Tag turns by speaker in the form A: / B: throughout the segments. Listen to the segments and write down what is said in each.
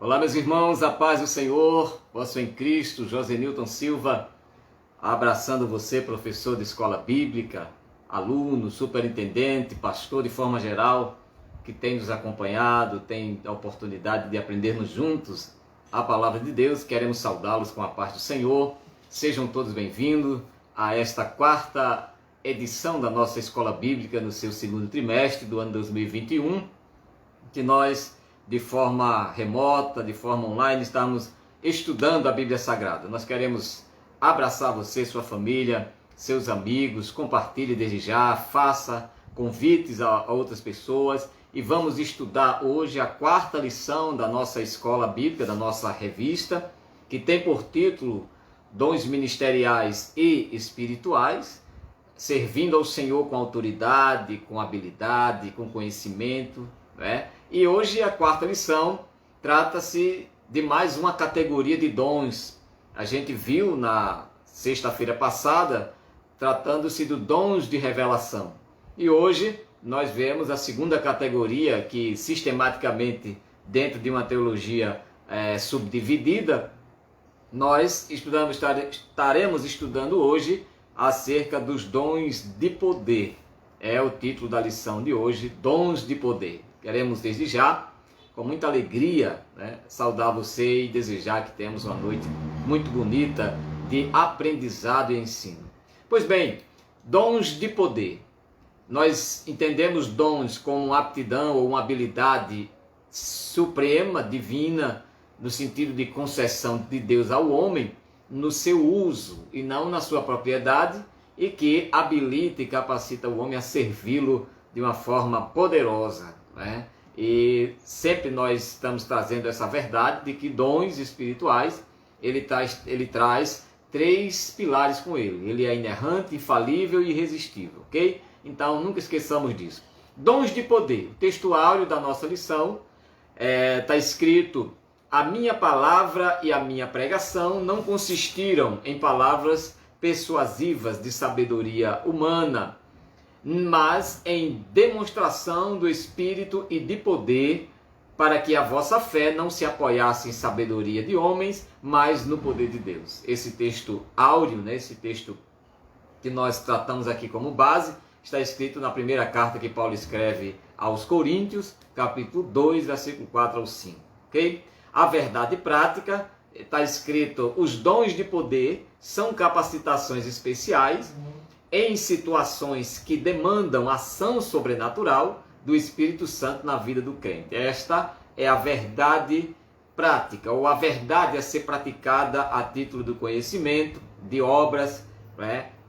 A: Olá, meus irmãos, a paz do Senhor, vosso em Cristo, Josenilton Silva, abraçando você, professor de escola bíblica, aluno, superintendente, pastor de forma geral, que tem nos acompanhado, tem a oportunidade de aprendermos juntos a palavra de Deus. Queremos saudá-los com a paz do Senhor. Sejam todos bem-vindos a esta quarta edição da nossa escola bíblica no seu segundo trimestre do ano 2021, que nós, de forma remota, de forma online, estamos estudando a Bíblia Sagrada. Nós queremos abraçar você, sua família, seus amigos, compartilhe desde já, faça convites a outras pessoas e vamos estudar hoje a quarta lição da nossa escola bíblica, da nossa revista, que tem por título Dons Ministeriais e Espirituais, servindo ao Senhor com autoridade, com habilidade, com conhecimento, né? E hoje a quarta lição trata-se de mais uma categoria de dons. A gente viu na sexta-feira passada, tratando-se de dons de revelação. E hoje nós vemos a segunda categoria, que sistematicamente, dentro de uma teologia subdividida, nós estaremos estudando hoje acerca dos dons de poder. É o título da lição de hoje, Dons de Poder. Queremos desde já, com muita alegria, saudar você e desejar que tenhamos uma noite muito bonita de aprendizado e ensino. Pois bem, dons de poder. Nós entendemos dons como uma aptidão ou uma habilidade suprema, divina, no sentido de concessão de Deus ao homem, no seu uso e não na sua propriedade, e que habilita e capacita o homem a servi-lo de uma forma poderosa. E sempre nós estamos trazendo essa verdade de que dons espirituais, ele traz três pilares com ele. Ele é inerrante, infalível e irresistível, ok? Então nunca esqueçamos disso. Dons de poder. O textuário da nossa lição está escrito: a minha palavra e a minha pregação não consistiram em palavras persuasivas de sabedoria humana, mas em demonstração do Espírito e de poder, para que a vossa fé não se apoiasse em sabedoria de homens, mas no poder de Deus. Esse texto áureo, esse texto que nós tratamos aqui como base, está escrito na primeira carta que Paulo escreve aos Coríntios, capítulo 2, versículo 4 ao 5. Okay? A verdade prática, está escrito: os dons de poder são capacitações especiais em situações que demandam ação sobrenatural do Espírito Santo na vida do crente. Esta é a verdade prática, ou a verdade a ser praticada a título do conhecimento, de obras,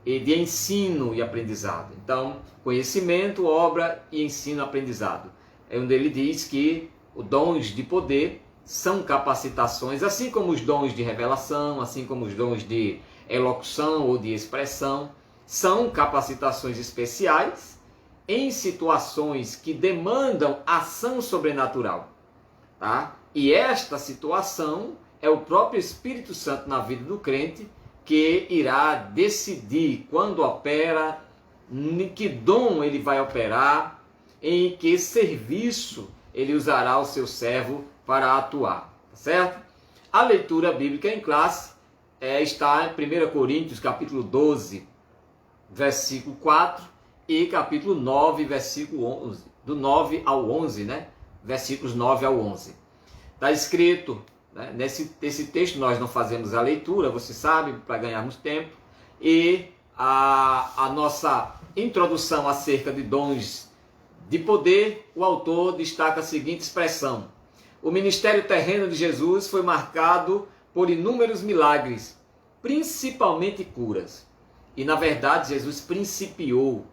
A: e de ensino e aprendizado. Então, conhecimento, obra e ensino e aprendizado. É onde ele diz que os dons de poder são capacitações, assim como os dons de revelação, assim como os dons de elocução ou de expressão, são capacitações especiais em situações que demandam ação sobrenatural. Tá? E esta situação é o próprio Espírito Santo na vida do crente que irá decidir quando opera, em que dom ele vai operar, em que serviço ele usará o seu servo para atuar. Tá certo? A leitura bíblica em classe está em 1 Coríntios capítulo 12, versículo 4 e capítulo 9, versículo 11, do 9 ao 11, versículos 9 ao 11. Está escrito, nesse texto nós não fazemos a leitura, você sabe, para ganharmos tempo, e a nossa introdução acerca de dons de poder, o autor destaca a seguinte expressão: o ministério terreno de Jesus foi marcado por inúmeros milagres, principalmente curas. E na verdade Jesus principiou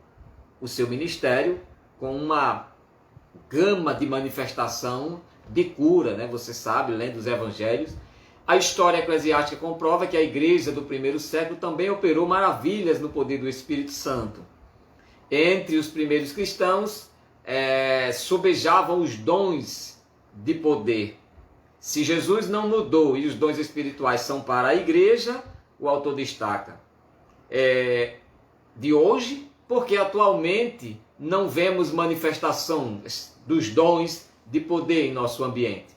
A: o seu ministério com uma gama de manifestação de cura, Você sabe, lendo os evangelhos, a história eclesiástica comprova que a igreja do primeiro século também operou maravilhas no poder do Espírito Santo. Entre os primeiros cristãos sobejavam os dons de poder. Se Jesus não mudou e os dons espirituais são para a igreja, o autor destaca, de hoje, porque atualmente não vemos manifestação dos dons de poder em nosso ambiente.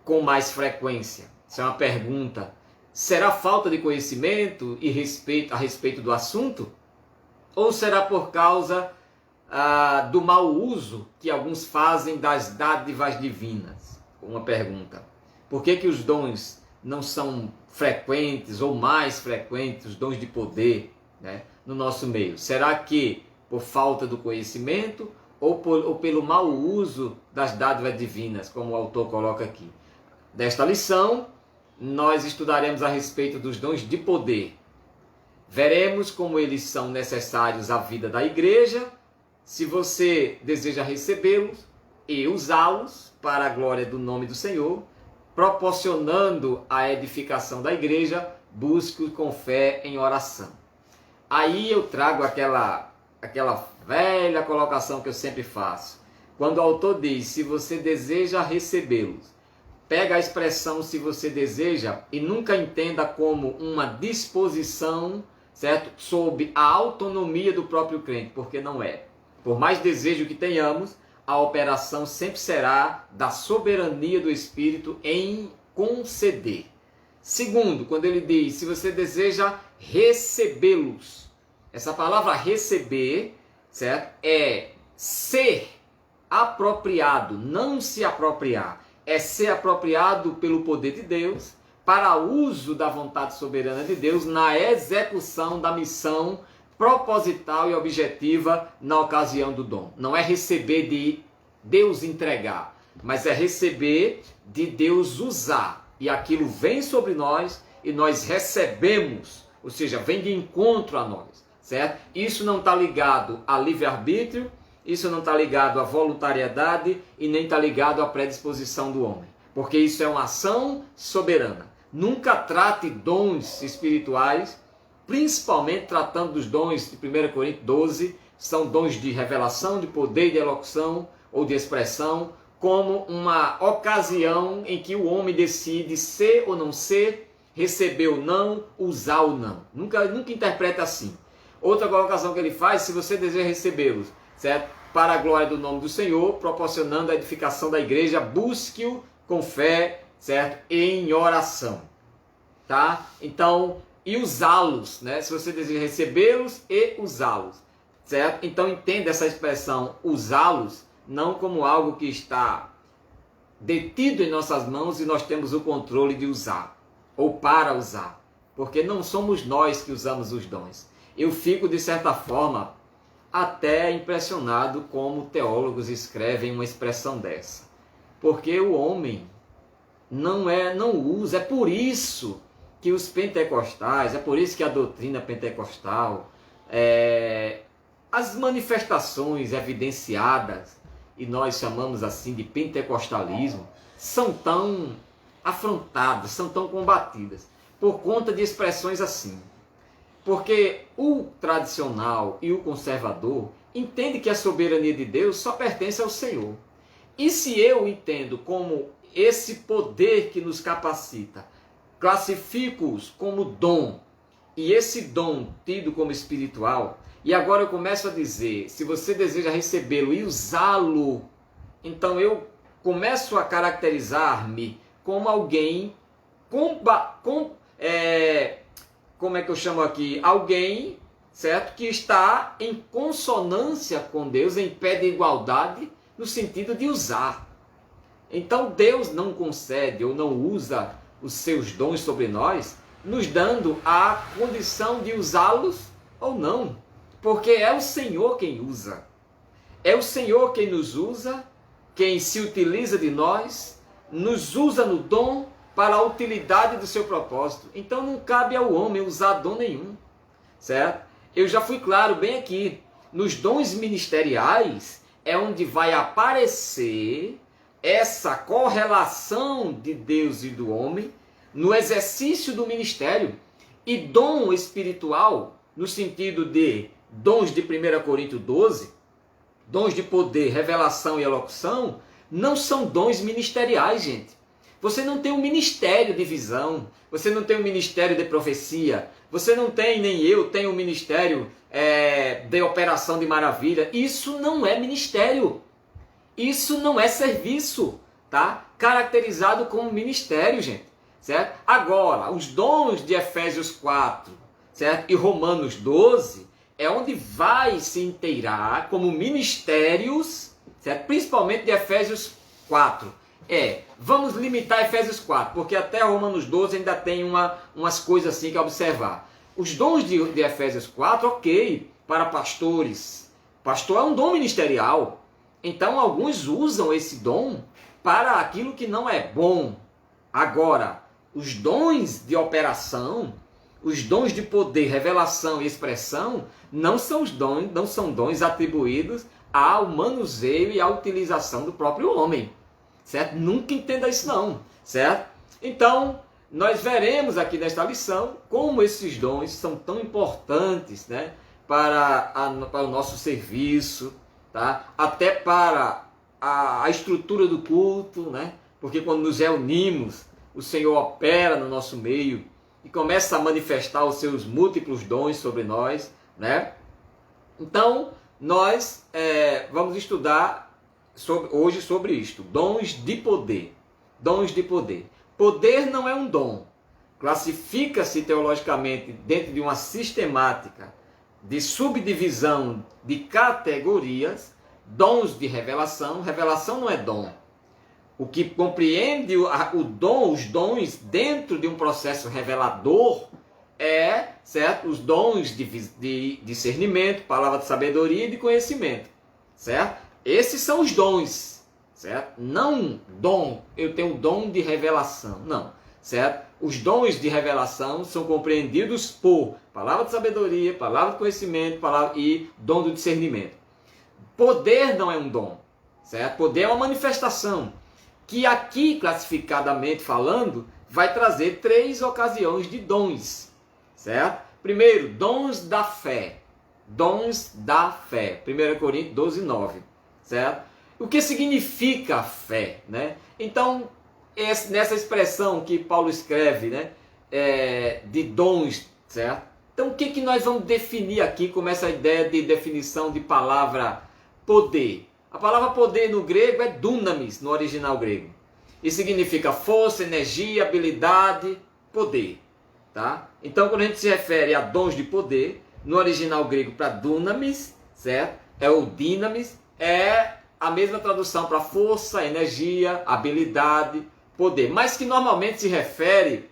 A: com mais frequência? Isso é uma pergunta. Será falta de conhecimento e a respeito do assunto? Ou será por causa do mau uso que alguns fazem das dádivas divinas? Uma pergunta. Por que os dons não são frequentes ou mais frequentes, os dons de poder, né, no nosso meio? Será que por falta do conhecimento ou pelo mau uso das dádivas divinas, como o autor coloca aqui? Desta lição, nós estudaremos a respeito dos dons de poder. Veremos como eles são necessários à vida da igreja, se você deseja recebê-los e usá-los para a glória do nome do Senhor, proporcionando a edificação da igreja, busque com fé em oração. Aí eu trago aquela velha colocação que eu sempre faço. Quando o autor diz, se você deseja recebê-los, pega a expressão se você deseja e nunca entenda como uma disposição, certo? Sob a autonomia do próprio crente, porque não é. Por mais desejo que tenhamos, a operação sempre será da soberania do Espírito em conceder. Segundo, quando ele diz, se você deseja recebê-los, essa palavra receber, certo? É ser apropriado, não se apropriar. É ser apropriado pelo poder de Deus para uso da vontade soberana de Deus na execução da missão proposital e objetiva na ocasião do dom. Não é receber de Deus entregar, mas é receber de Deus usar. E aquilo vem sobre nós e nós recebemos, ou seja, vem de encontro a nós, certo? Isso não está ligado a livre-arbítrio, isso não está ligado à voluntariedade e nem está ligado à predisposição do homem, porque isso é uma ação soberana. Nunca trate dons espirituais, principalmente tratando dos dons de 1 Coríntios 12, são dons de revelação, de poder, de elocução ou de expressão, como uma ocasião em que o homem decide ser ou não ser, receber ou não, usar ou não. Nunca interpreta assim. Outra colocação que ele faz, se você deseja recebê-los, certo? Para a glória do nome do Senhor, proporcionando a edificação da igreja, busque-o com fé, certo? Em oração, tá? Então, e usá-los, né? Se você deseja recebê-los e usá-los, certo? Então, entenda essa expressão usá-los não como algo que está detido em nossas mãos e nós temos o controle de usar ou para usar, porque não somos nós que usamos os dons. Eu fico, de certa forma, até impressionado como teólogos escrevem uma expressão dessa. Porque o homem não usa, é por isso que os pentecostais, é por isso que a doutrina pentecostal, as manifestações evidenciadas, e nós chamamos assim de pentecostalismo, são tão afrontadas, são tão combatidas, por conta de expressões assim. Porque o tradicional e o conservador entende que a soberania de Deus só pertence ao Senhor. E se eu entendo como esse poder que nos capacita, classifico-os como dom, e esse dom tido como espiritual, e agora eu começo a dizer, se você deseja recebê-lo e usá-lo, então eu começo a caracterizar-me como alguém, como é que eu chamo aqui? Alguém, certo? Que está em consonância com Deus, em pé de igualdade, no sentido de usar. Então Deus não concede ou não usa os seus dons sobre nós, nos dando a condição de usá-los ou não. Porque é o Senhor quem usa. É o Senhor quem nos usa, quem se utiliza de nós, nos usa no dom para a utilidade do seu propósito. Então não cabe ao homem usar dom nenhum, certo? Eu já fui claro bem aqui, nos dons ministeriais é onde vai aparecer essa correlação de Deus e do homem no exercício do ministério. E dom espiritual, no sentido de dons de 1 Coríntios 12, dons de poder, revelação e elocução, não são dons ministeriais, gente. Você não tem um ministério de visão, você não tem um ministério de profecia, você não tem, nem eu tenho um ministério de operação de maravilha. Isso não é ministério, isso não é serviço. tá? Caracterizado como ministério, gente, certo? Agora, os dons de Efésios 4, certo? E Romanos 12 é onde vai se inteirar como ministérios, certo? Principalmente de Efésios 4. Vamos limitar Efésios 4, porque até Romanos 12 ainda tem umas coisas assim que observar. Os dons de Efésios 4, ok, para pastores. Pastor é um dom ministerial. Então alguns usam esse dom para aquilo que não é bom. Agora, os dons de operação, os dons de poder, revelação e expressão, não são dons atribuídos ao manuseio e à utilização do próprio homem. Certo? Nunca entenda isso não, certo? Então, nós veremos aqui nesta lição como esses dons são tão importantes, né, para o nosso serviço, tá? Até para a estrutura do culto, né? Porque quando nos reunimos, o Senhor opera no nosso meio e começa a manifestar os seus múltiplos dons sobre nós, né? Então, nós vamos estudar hoje sobre isto, dons de poder. Dons de poder. Poder não é um dom. Classifica-se teologicamente dentro de uma sistemática de subdivisão de categorias, dons de revelação. Revelação não é dom. O que compreende os dons dentro de um processo revelador certo? Os dons de discernimento, palavra de sabedoria e de conhecimento, certo? Esses são os dons, certo? Não dom, eu tenho o dom de revelação, não, certo? Os dons de revelação são compreendidos por palavra de sabedoria, palavra de conhecimento, e dom do discernimento. Poder não é um dom, certo? Poder é uma manifestação, que aqui, classificadamente falando, vai trazer 3 ocasiões de dons, certo? Primeiro, dons da fé. Dons da fé. 1 Coríntios 12, 9. Certo? O que significa fé, né? Então, nessa expressão que Paulo escreve, né, de dons, certo? Então, o que nós vamos definir aqui como essa ideia de definição de palavra poder? A palavra poder no grego é dunamis, no original grego. E significa força, energia, habilidade, poder. Tá? Então, quando a gente se refere a dons de poder, no original grego para dunamis, certo? É o dinamis, é a mesma tradução para força, energia, habilidade, poder, mas que normalmente se refere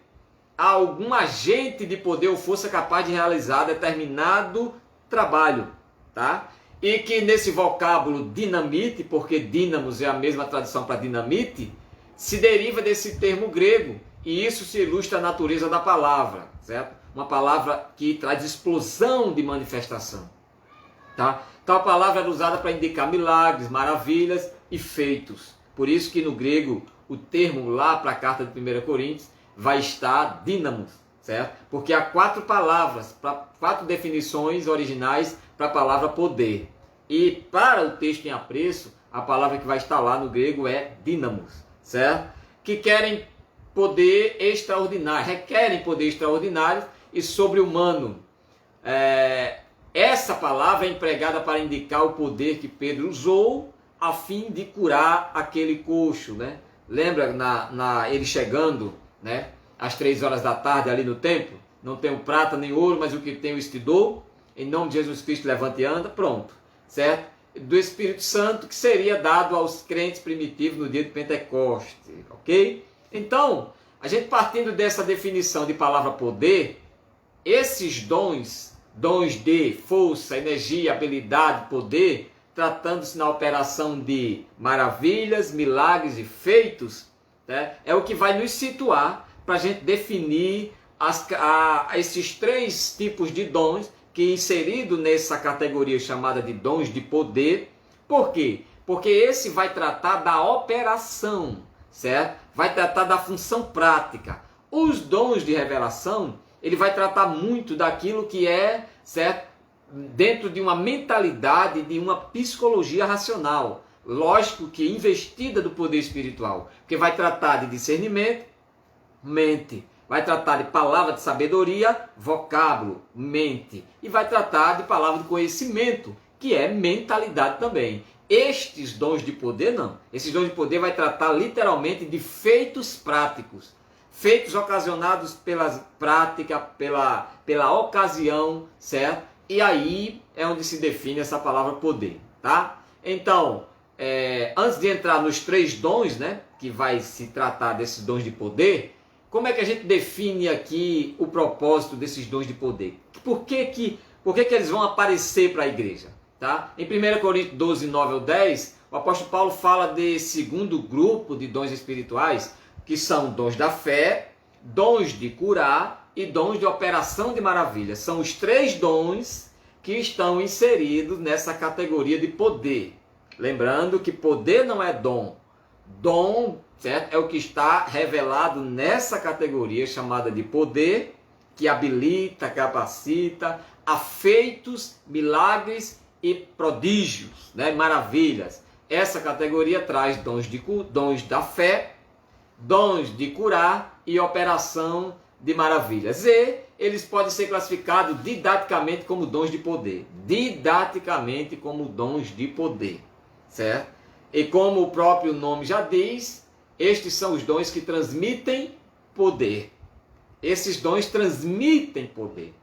A: a algum agente de poder ou força capaz de realizar determinado trabalho, tá? E que nesse vocábulo dinamite, porque dínamos é a mesma tradução para dinamite, se deriva desse termo grego, e isso se ilustra a natureza da palavra, certo? Uma palavra que traz explosão de manifestação, tá? Então a palavra era usada para indicar milagres, maravilhas e feitos. Por isso que no grego o termo lá para a carta de 1 Coríntios vai estar dínamos, certo? Porque há 4 palavras, 4 definições originais para a palavra poder. E para o texto em apreço, a palavra que vai estar lá no grego é dínamos, certo? Que querem poder extraordinário, requerem poder extraordinário e sobre-humano. Essa palavra é empregada para indicar o poder que Pedro usou a fim de curar aquele coxo, né? Lembra ele chegando, né, às 3 horas da tarde ali no templo? Não tenho prata nem ouro, mas o que tenho eu te dou. Em nome de Jesus Cristo, levante e anda. Pronto, certo? Do Espírito Santo que seria dado aos crentes primitivos no dia de Pentecoste, ok? Então, a gente partindo dessa definição de palavra poder, esses dons de força, energia, habilidade, poder, tratando-se na operação de maravilhas, milagres e feitos, né, é o que vai nos situar para a gente definir esses 3 tipos de dons que inserido nessa categoria chamada de dons de poder. Por quê? Porque esse vai tratar da operação, certo? Vai tratar da função prática. Os dons de revelação, ele vai tratar muito daquilo que é, certo? Dentro de uma mentalidade, de uma psicologia racional. Lógico que investida do poder espiritual. Porque vai tratar de discernimento, mente. Vai tratar de palavra de sabedoria, vocábulo, mente. E vai tratar de palavra de conhecimento, que é mentalidade também. estes dons de poder, não. Esses dons de poder vai tratar literalmente de feitos práticos. Feitos ocasionados pela prática, pela ocasião, certo? E aí é onde se define essa palavra poder, tá? Então, antes de entrar nos 3 dons, né, que vai se tratar desses dons de poder, como é que a gente define aqui o propósito desses dons de poder? Por que eles vão aparecer para a igreja? Tá? Em 1 Coríntios 12, 9 ao 10, o apóstolo Paulo fala de segundo grupo de dons espirituais, que são dons da fé, dons de curar e dons de operação de maravilhas. São os 3 dons que estão inseridos nessa categoria de poder. Lembrando que poder não é dom. Dom, certo? É o que está revelado nessa categoria chamada de poder, que habilita, capacita a feitos, milagres e prodígios, né? Maravilhas. Essa categoria traz dons da fé, dons de curar e operação de maravilhas. E eles podem ser classificados didaticamente como dons de poder. Didaticamente como dons de poder, certo? E como o próprio nome já diz, estes são os dons que transmitem poder. Esses dons transmitem poder.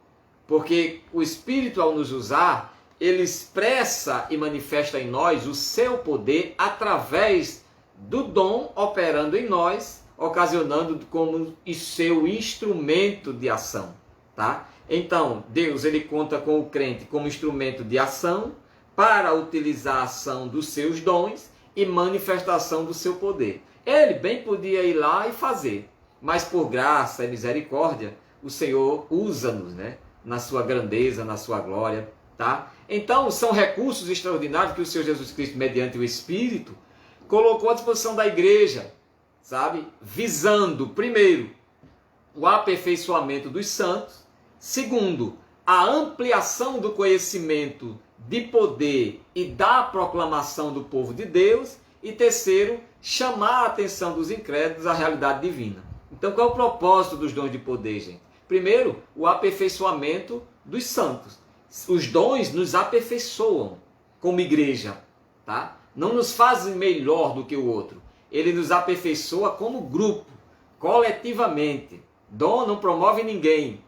A: Porque o Espírito, ao nos usar, ele expressa e manifesta em nós o seu poder através do dom operando em nós, ocasionando como seu instrumento de ação, tá? Então, Deus, ele conta com o crente como instrumento de ação para utilizar a ação dos seus dons e manifestação do seu poder. Ele bem podia ir lá e fazer, mas por graça e misericórdia, o Senhor usa-nos, né? Na sua grandeza, na sua glória, tá? Então, são recursos extraordinários que o Senhor Jesus Cristo, mediante o Espírito, colocou à disposição da igreja, sabe? Visando, primeiro, o aperfeiçoamento dos santos. Segundo, a ampliação do conhecimento de poder e da proclamação do povo de Deus. E terceiro, chamar a atenção dos incrédulos à realidade divina. Então, qual é o propósito dos dons de poder, gente? Primeiro, o aperfeiçoamento dos santos. Os dons nos aperfeiçoam como igreja, tá? Não nos fazem melhor do que o outro. Ele nos aperfeiçoa como grupo, coletivamente. Dom não promove ninguém.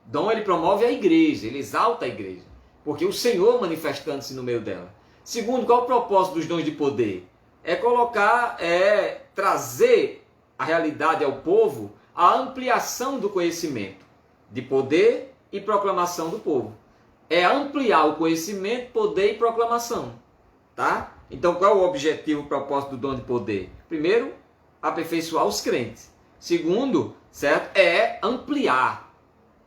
A: Dom ele promove a igreja, ele exalta a igreja. Porque o Senhor manifestando-se no meio dela. Segundo, qual é o propósito dos dons de poder? Trazer a realidade ao povo, a ampliação do conhecimento de poder e proclamação do povo. É ampliar o conhecimento, poder e proclamação, tá? Então, qual é o objetivo, o propósito do dom de poder? Primeiro, aperfeiçoar os crentes. Segundo, certo? É ampliar.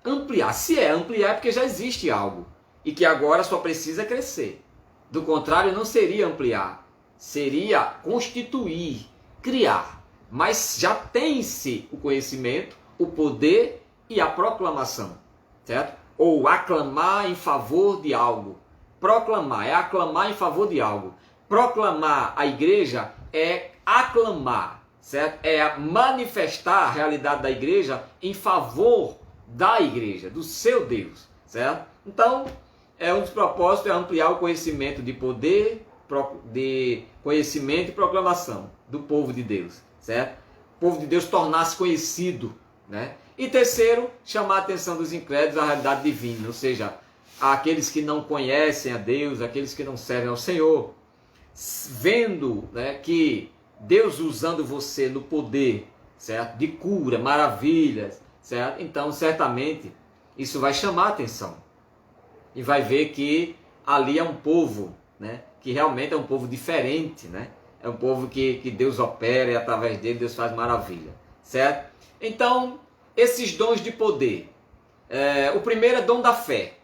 A: Ampliar. Se é ampliar, é porque já existe algo e que agora só precisa crescer. Do contrário, não seria ampliar. Seria constituir, criar. Mas já tem-se o conhecimento, o poder e a proclamação, certo? Ou aclamar em favor de algo. Proclamar é aclamar em favor de algo. Proclamar a igreja é aclamar, certo? É manifestar a realidade da igreja em favor da igreja, do seu Deus, certo? Então, um dos propósitos é ampliar o conhecimento de poder, de conhecimento e proclamação do povo de Deus, certo? O povo de Deus tornar-se conhecido, né? E terceiro, chamar a atenção dos incrédulos à realidade divina, ou seja, aqueles que não conhecem a Deus, aqueles que não servem ao Senhor, vendo, né, que Deus usando você no poder, certo? De cura, maravilhas, certo? Então, certamente, isso vai chamar a atenção. E vai ver que ali é um povo, né, que realmente é um povo diferente, né? É um povo que Deus opera e através dele Deus faz maravilha, certo? Então, esses dons de poder. O primeiro é dom da fé.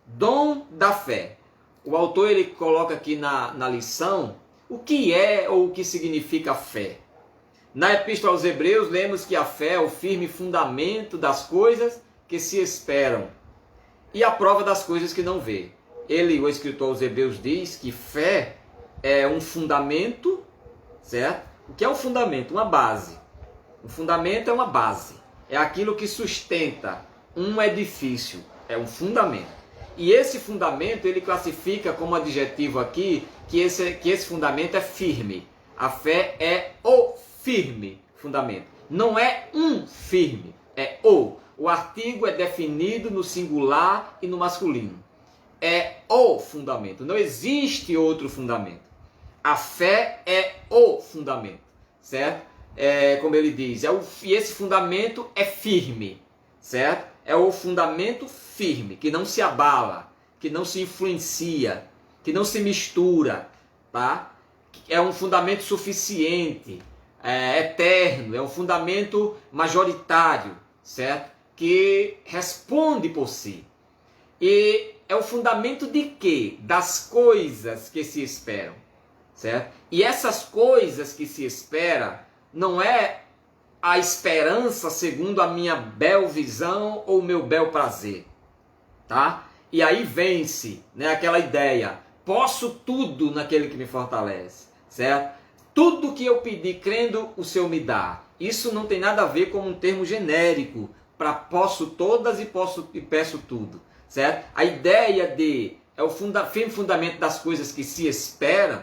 A: Dom da fé. O autor ele coloca aqui na lição o que é ou o que significa fé. Na Epístola aos Hebreus, lemos que a fé é o firme fundamento das coisas que se esperam e a prova das coisas que não vê. O escritor aos Hebreus, diz que fé é um fundamento, certo? O que é um fundamento? Uma base. O fundamento é uma base. É aquilo que sustenta um edifício. É um fundamento. E esse fundamento ele classifica como adjetivo aqui que esse fundamento é firme. A fé é o firme fundamento. Não é um firme, é o. O artigo é definido no singular e no masculino. É o fundamento. Não existe outro fundamento. A fé é o fundamento, certo? Como ele diz, e esse fundamento é firme, certo? É o fundamento firme, que não se abala, que não se influencia, que não se mistura, tá? É um fundamento suficiente, eterno, é um fundamento majoritário, certo? Que responde por si. E é o fundamento de quê? Das coisas que se esperam, certo? E essas coisas que se espera não é a esperança segundo a minha bel visão ou o meu bel prazer, tá? E aí vence, né, aquela ideia, posso tudo naquele que me fortalece, certo? Tudo que eu pedir crendo, o Senhor me dá. Isso não tem nada a ver com um termo genérico para posso todas e peço tudo, certo? A ideia de é o firme fundamento das coisas que se esperam.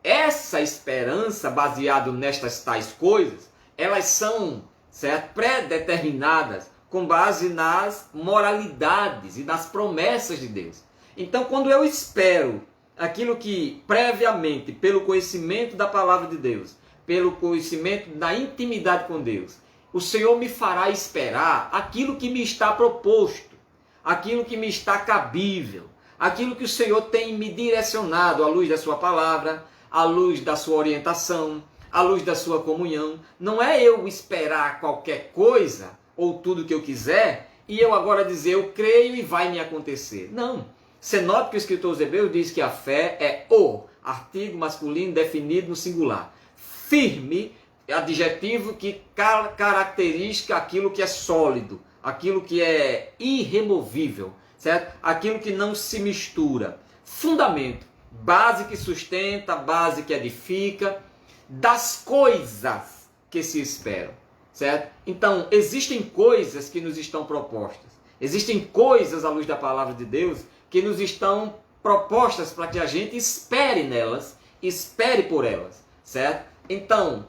A: Essa esperança baseada nestas tais coisas, elas são, certo, pré-determinadas com base nas moralidades e nas promessas de Deus. Então, quando eu espero aquilo que previamente, pelo conhecimento da palavra de Deus, pelo conhecimento da intimidade com Deus, o Senhor me fará esperar aquilo que me está proposto, aquilo que me está cabível, aquilo que o Senhor tem me direcionado à luz da sua palavra, à luz da sua orientação, à luz da sua comunhão. Não é eu esperar qualquer coisa ou tudo que eu quiser e eu agora dizer eu creio e vai me acontecer. Não. Você nota que o escritor aos Hebreus diz que a fé é o artigo masculino definido no singular. Firme, adjetivo que caracteriza aquilo que é sólido, aquilo que é irremovível, certo? Aquilo que não se mistura. Fundamento, base que sustenta, base que edifica, das coisas que se esperam, certo? Então, existem coisas que nos estão propostas. Existem coisas à luz da palavra de Deus que nos estão propostas para que a gente espere nelas, espere por elas, certo? Então,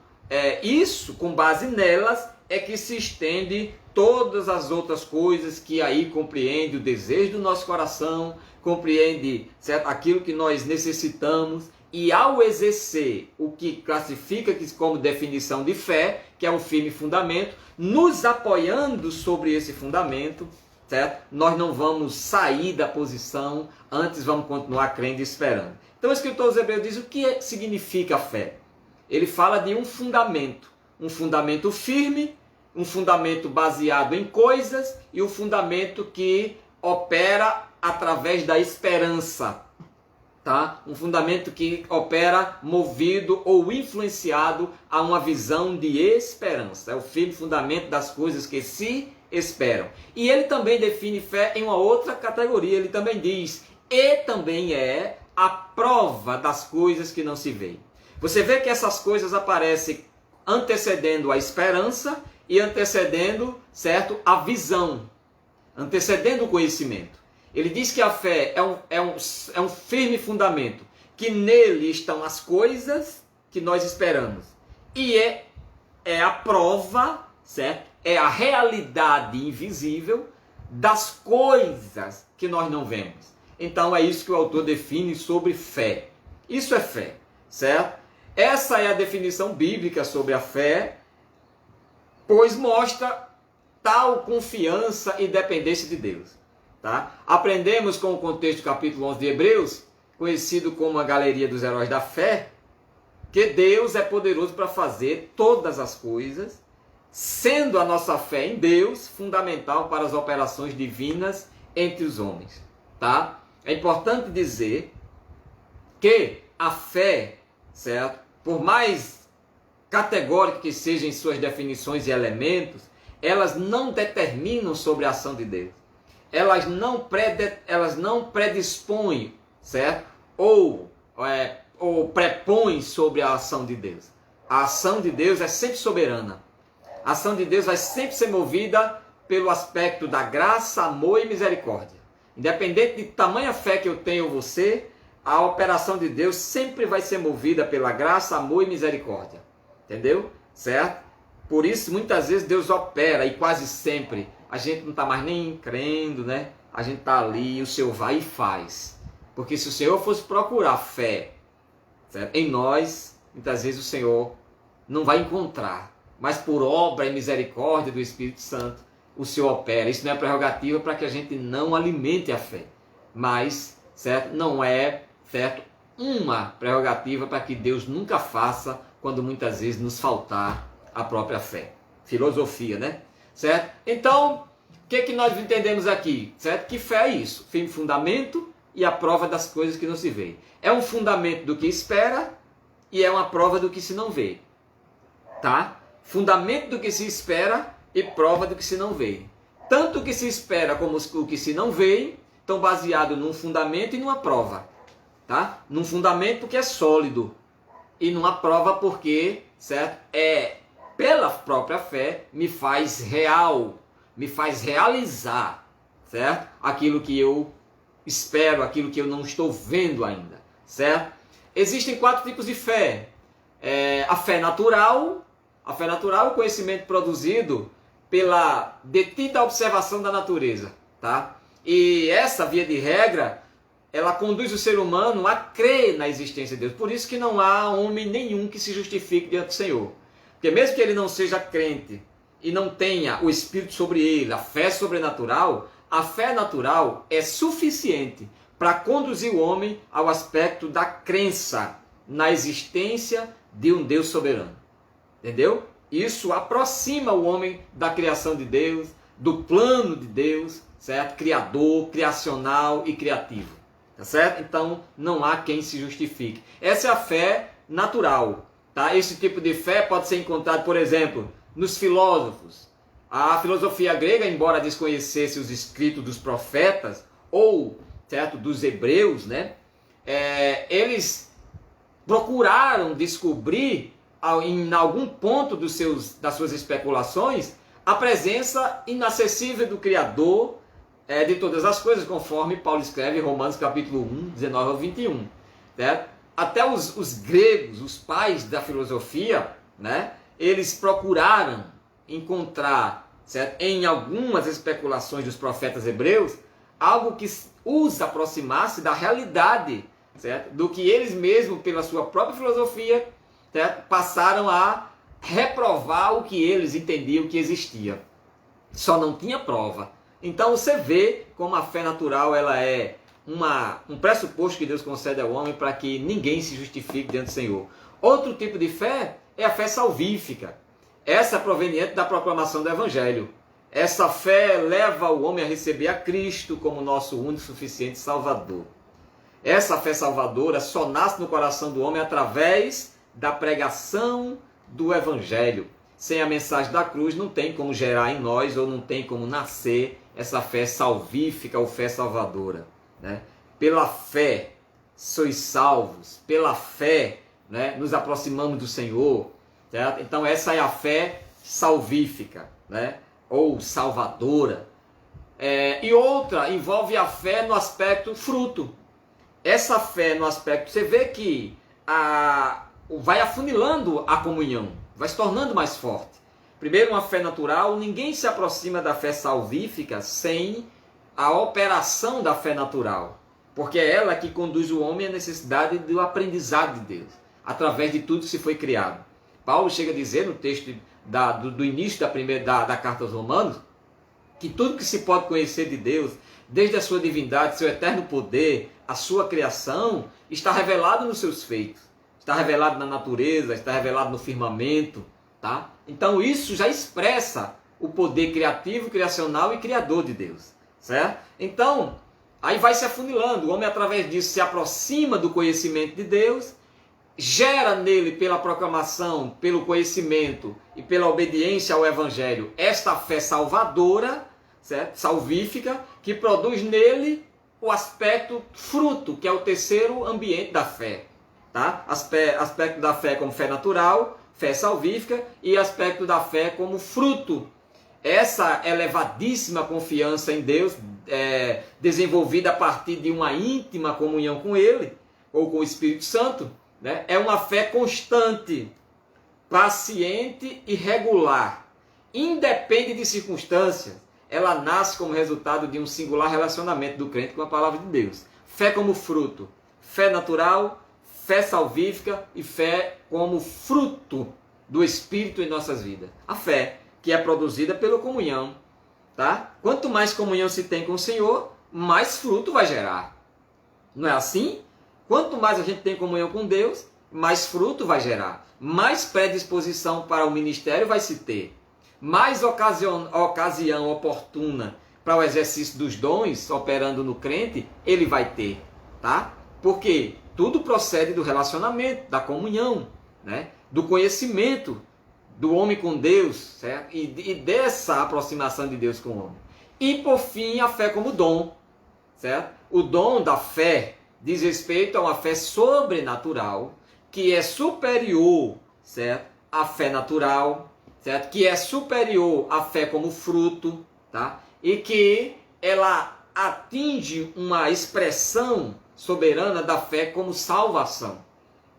A: isso, com base nelas, é que se estende todas as outras coisas que aí compreende o desejo do nosso coração, compreende, certo, aquilo que nós necessitamos, e ao exercer o que classifica como definição de fé, que é um firme fundamento, nos apoiando sobre esse fundamento, certo? Nós não vamos sair da posição, antes vamos continuar crendo e esperando. Então o escritor aos Hebreus diz o que significa fé. Ele fala de um fundamento firme, um fundamento baseado em coisas e um fundamento que opera através da esperança, tá? Um fundamento que opera movido ou influenciado a uma visão de esperança. É o firme fundamento das coisas que se esperam. E ele também define fé em uma outra categoria. Ele também diz, e também é a prova das coisas que não se veem. Você vê que essas coisas aparecem antecedendo a esperança e antecedendo, certo, a visão, antecedendo o conhecimento. Ele diz que a fé é um firme fundamento, que nele estão as coisas que nós esperamos. E é a prova, certo? É a realidade invisível das coisas que nós não vemos. Então é isso que o autor define sobre fé. Isso é fé, certo? Essa é a definição bíblica sobre a fé, pois mostra tal confiança e dependência de Deus. Tá? Aprendemos com o contexto do capítulo 11 de Hebreus, conhecido como a galeria dos heróis da fé, que Deus é poderoso para fazer todas as coisas, sendo a nossa fé em Deus fundamental para as operações divinas entre os homens. Tá? É importante dizer que a fé, certo? Por mais categórica que sejam em suas definições e elementos, elas não determinam sobre a ação de Deus. Elas não predispõem, certo? Ou prepõem sobre a ação de Deus. A ação de Deus é sempre soberana. A ação de Deus vai sempre ser movida pelo aspecto da graça, amor e misericórdia. Independente de tamanha fé que eu tenho ou você, a operação de Deus sempre vai ser movida pela graça, amor e misericórdia. Entendeu? Certo? Por isso, muitas vezes Deus opera, e quase sempre a gente não está mais nem crendo, né? A gente está ali, o Senhor vai e faz. Porque se o Senhor fosse procurar fé, certo? Em nós, muitas vezes o Senhor não vai encontrar. Mas por obra e misericórdia do Espírito Santo, o Senhor opera. Isso não é prerrogativa para que a gente não alimente a fé. Mas, certo? Não é, certo, uma prerrogativa para que Deus nunca faça quando muitas vezes nos faltar a própria fé. Filosofia, né? Certo? Então, o que nós entendemos aqui? Certo? Que fé é isso? Firme fundamento e a prova das coisas que não se vê. É um fundamento do que espera e é uma prova do que se não vê. Tá? Fundamento do que se espera e prova do que se não vê. Tanto o que se espera como o que se não vê estão baseados num fundamento e numa prova. Tá? Num fundamento porque é sólido e numa prova porque, certo? Pela própria fé me faz real, me faz realizar, certo? Aquilo que eu espero, aquilo que eu não estou vendo ainda, certo? Existem 4 tipos de fé. A fé natural. A fé natural é o conhecimento produzido pela detida observação da natureza, tá? E essa, via de regra, ela conduz o ser humano a crer na existência de Deus. Por isso que não há homem nenhum que se justifique diante do Senhor. Porque mesmo que ele não seja crente e não tenha o Espírito sobre ele, a fé sobrenatural, a fé natural é suficiente para conduzir o homem ao aspecto da crença na existência de um Deus soberano. Entendeu? Isso aproxima o homem da criação de Deus, do plano de Deus, certo? Criador, criacional e criativo. Tá certo? Então não há quem se justifique. Essa é a fé natural. Tá? Esse tipo de fé pode ser encontrado, por exemplo, nos filósofos. A filosofia grega, embora desconhecesse os escritos dos profetas ou, certo, dos hebreus, né? Eles procuraram descobrir em algum ponto das suas especulações a presença inacessível do Criador de todas as coisas, conforme Paulo escreve em Romanos capítulo 1, 19 ao 21. Certo? Até os gregos, os pais da filosofia, né, eles procuraram encontrar, certo, em algumas especulações dos profetas hebreus, algo que os aproximasse da realidade, certo, do que eles mesmos, pela sua própria filosofia, certo, passaram a reprovar o que eles entendiam que existia. Só não tinha prova. Então você vê como a fé natural ela é um pressuposto que Deus concede ao homem para que ninguém se justifique diante do Senhor. Outro tipo de fé é a fé salvífica. Essa é proveniente da proclamação do Evangelho. Essa fé leva o homem a receber a Cristo como nosso único e suficiente Salvador. Essa fé salvadora só nasce no coração do homem através da pregação do Evangelho. Sem a mensagem da cruz não tem como gerar em nós ou não tem como nascer essa fé salvífica ou fé salvadora. Né? Pela fé sois salvos, pela fé, né, nos aproximamos do Senhor. Certo? Então essa é a fé salvífica, né, ou salvadora. E outra envolve a fé no aspecto fruto. Essa fé no aspecto, você vê que vai afunilando a comunhão, vai se tornando mais forte. Primeiro, uma fé natural, ninguém se aproxima da fé salvífica sem a operação da fé natural, porque é ela que conduz o homem à necessidade do aprendizado de Deus, através de tudo que se foi criado. Paulo chega a dizer no texto do início da carta aos Romanos, que tudo que se pode conhecer de Deus, desde a sua divindade, seu eterno poder, a sua criação, está revelado nos seus feitos. Está revelado na natureza, está revelado no firmamento. Tá? Então isso já expressa o poder criativo, criacional e criador de Deus. Certo? Então, aí vai se afunilando. O homem, através disso, se aproxima do conhecimento de Deus, gera nele, pela proclamação, pelo conhecimento e pela obediência ao Evangelho, esta fé salvadora, certo? Salvífica, que produz nele o aspecto fruto, que é o terceiro ambiente da fé. Tá? Aspecto da fé como fé natural, fé salvífica, e aspecto da fé como fruto. Essa elevadíssima confiança em Deus, desenvolvida a partir de uma íntima comunhão com Ele, ou com o Espírito Santo, né? É uma fé constante, paciente e regular. Independe de circunstâncias, ela nasce como resultado de um singular relacionamento do crente com a palavra de Deus. Fé como fruto, fé natural, fé salvífica e fé como fruto do Espírito em nossas vidas. A fé que é produzida pela comunhão, tá? Quanto mais comunhão se tem com o Senhor, mais fruto vai gerar. Não é assim? Quanto mais a gente tem comunhão com Deus, mais fruto vai gerar. Mais predisposição para o ministério vai se ter. Mais ocasião oportuna para o exercício dos dons operando no crente, ele vai ter, tá? Porque tudo procede do relacionamento, da comunhão, né? Do conhecimento do homem com Deus, certo? E dessa aproximação de Deus com o homem. E por fim, a fé como dom, certo? O dom da fé diz respeito a uma fé sobrenatural que é superior, certo? À fé natural, certo? Que é superior à fé como fruto, tá? E que ela atinge uma expressão soberana da fé como salvação,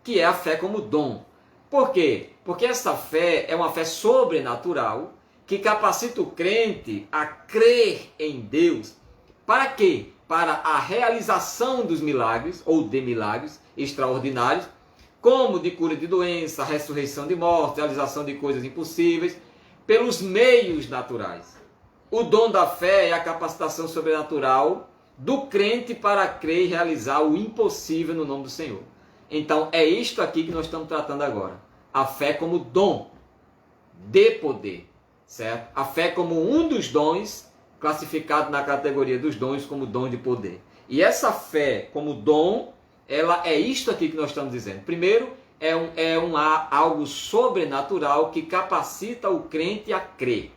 A: que é a fé como dom. Por quê? Porque essa fé é uma fé sobrenatural que capacita o crente a crer em Deus. Para quê? Para a realização dos milagres, ou de milagres extraordinários, como de cura de doença, ressurreição de mortos, realização de coisas impossíveis, pelos meios naturais. O dom da fé é a capacitação sobrenatural do crente para crer e realizar o impossível no nome do Senhor. Então, é isto aqui que nós estamos tratando agora. A fé como dom de poder, certo? A fé como um dos dons, classificado na categoria dos dons como dom de poder. E essa fé como dom, ela é isto aqui que nós estamos dizendo. Primeiro, algo sobrenatural que capacita o crente a crer.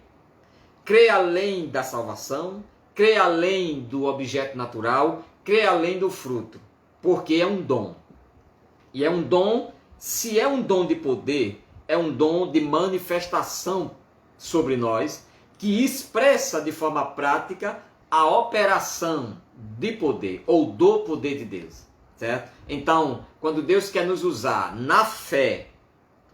A: Crer além da salvação, crer além do objeto natural, crer além do fruto. Porque é um dom. E é um dom, se é um dom de poder, é um dom de manifestação sobre nós, que expressa de forma prática a operação de poder, ou do poder de Deus, certo? Então, quando Deus quer nos usar na fé